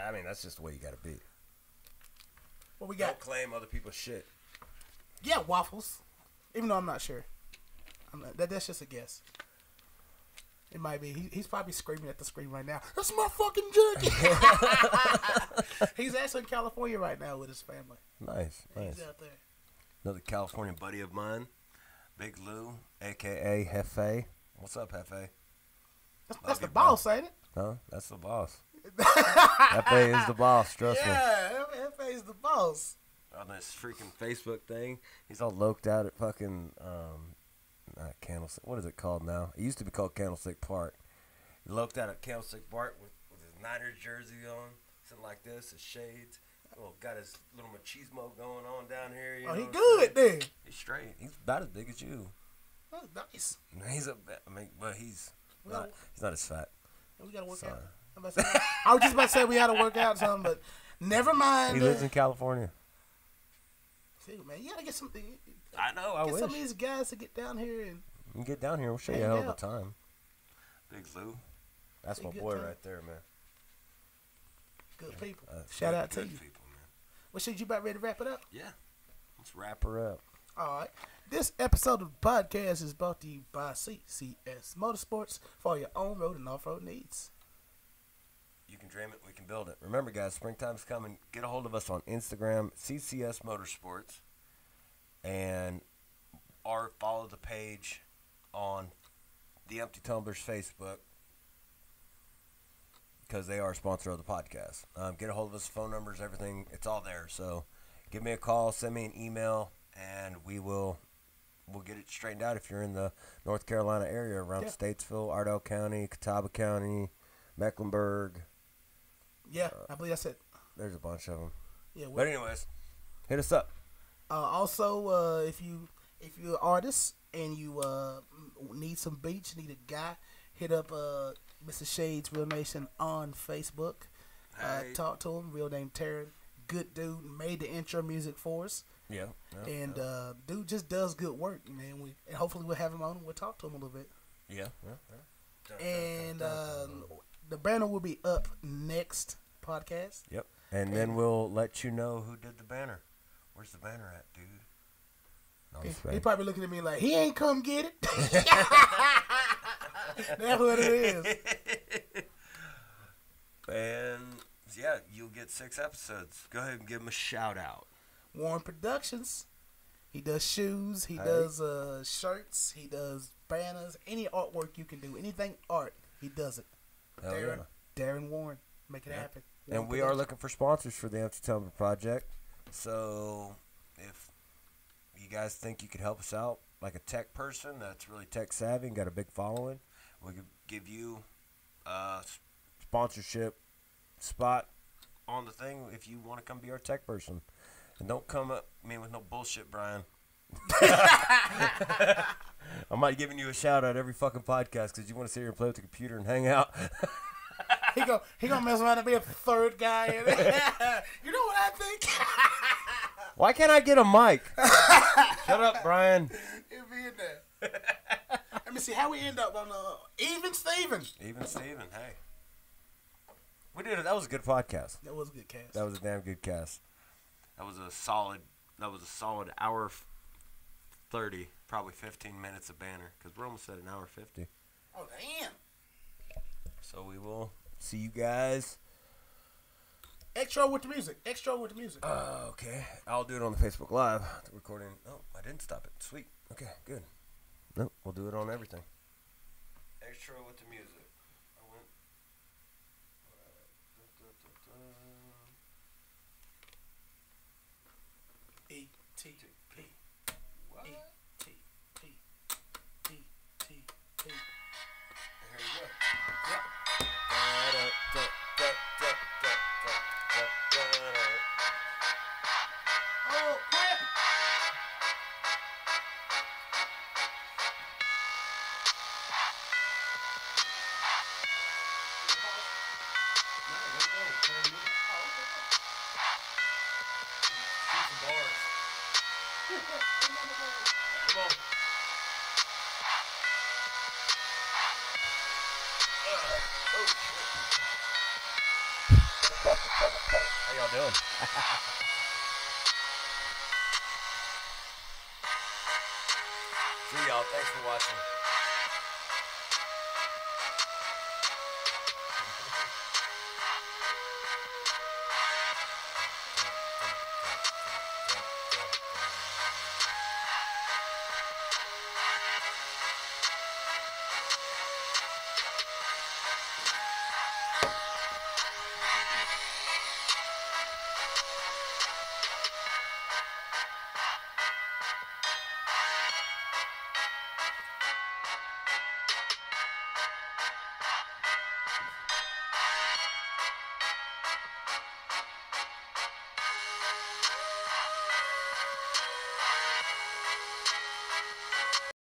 I mean, that's just the way you gotta be. What we got? Don't claim other people's shit. Yeah, Waffles. Even though I'm not sure. That's just a guess. It might be. He's probably screaming at the screen right now. That's my fucking jerky. He's actually in California right now with his family. Nice. He's out there. Another California buddy of mine, Big Lou, a.k.a. Hefe. What's up, Hefe? That's the boss, ain't it? No, that's the boss. Hefe is the boss, trust me. Yeah, Hefe is the boss. On this freaking Facebook thing, he's all loked out at fucking, not Candlestick. What is it called now? It used to be called Candlestick Park. He loked out at Candlestick Park with his Niners jersey on, something like this, his shades. Oh, got his little machismo going on down here. You know he what good I'm saying? then. He's straight. He's about as big as you. That's nice. But he's not as fat. We gotta work Sorry. out. I was just about to say we had to work out something, but never mind. He lives in California. See, man, you gotta get something. I know. I get wish. some of these guys to get down here and. You can get down here. We'll show you a hell of a time. Big Lou. That's my boy right there, man. Good people. Shout out to you. People, man. Well, shit, you about ready to wrap it up? Yeah. Let's wrap her up. All right. This episode of the podcast is brought to you by CCS Motorsports for your own road and off-road needs. You can dream it, we can build it. Remember, guys, springtime's coming. Get a hold of us on Instagram, CCS Motorsports, or follow the page on the Empty Tumblers Facebook, because they are a sponsor of the podcast. Get a hold of us, phone numbers, everything. It's all there. So give me a call, send me an email, and we'll get it straightened out if you're in the North Carolina area around Statesville, Ardell County, Catawba County, Mecklenburg. Yeah, I believe that's it. There's a bunch of them. Yeah, but anyways, hit us up. Also, if you're an artist and you need some beats, need a guy, hit up Mr. Shade's Real Nation on Facebook. Hey. Talk to him. Real name Taryn. Good dude. Made the intro music for us. Yeah. Dude just does good work, man. And hopefully we'll have him on and we'll talk to him a little bit. Yeah. And the banner will be up next podcast. Yep. And then we'll let you know who did the banner. Where's the banner at, dude? No, He probably looking at me like, he ain't come get it. That's what it is. And, yeah, you'll get 6 episodes. Go ahead and give him a shout out. Warren Productions. He does shoes. He does shirts. He does banners. Any artwork you can do. Anything art, he does it. Darren Warren. Make it happen. And we are looking for sponsors for the Empty Tumbler project. So if you guys think you could help us out, like a tech person that's really tech savvy and got a big following, we could give you a sponsorship spot on the thing if you want to come be our tech person. And don't come up with no bullshit, Brian. I might giving you a shout out every fucking podcast because you want to sit here and play with the computer and hang out. He gonna mess around and be a third guy. You know what I think? Why can't I get a mic? Shut up, Brian. He'll be in there. Let me see how we end up on Even Steven. Even Steven, hey. We did it. That was a good podcast. That was a good cast. That was a damn good cast. That was a solid hour 30, probably 15 minutes of banner because we're almost at an hour 50. Oh damn! So we will see you guys. Extra with the music. Okay. I'll do it on the Facebook Live. The recording. Oh, I didn't stop it. Sweet. Okay, good. Nope, we'll do it on everything. Extra with the music. ETP. What? ETP. ETP. Here we go. Yep. Oh, crap! Come on. How y'all doing? See y'all. Thanks for watching.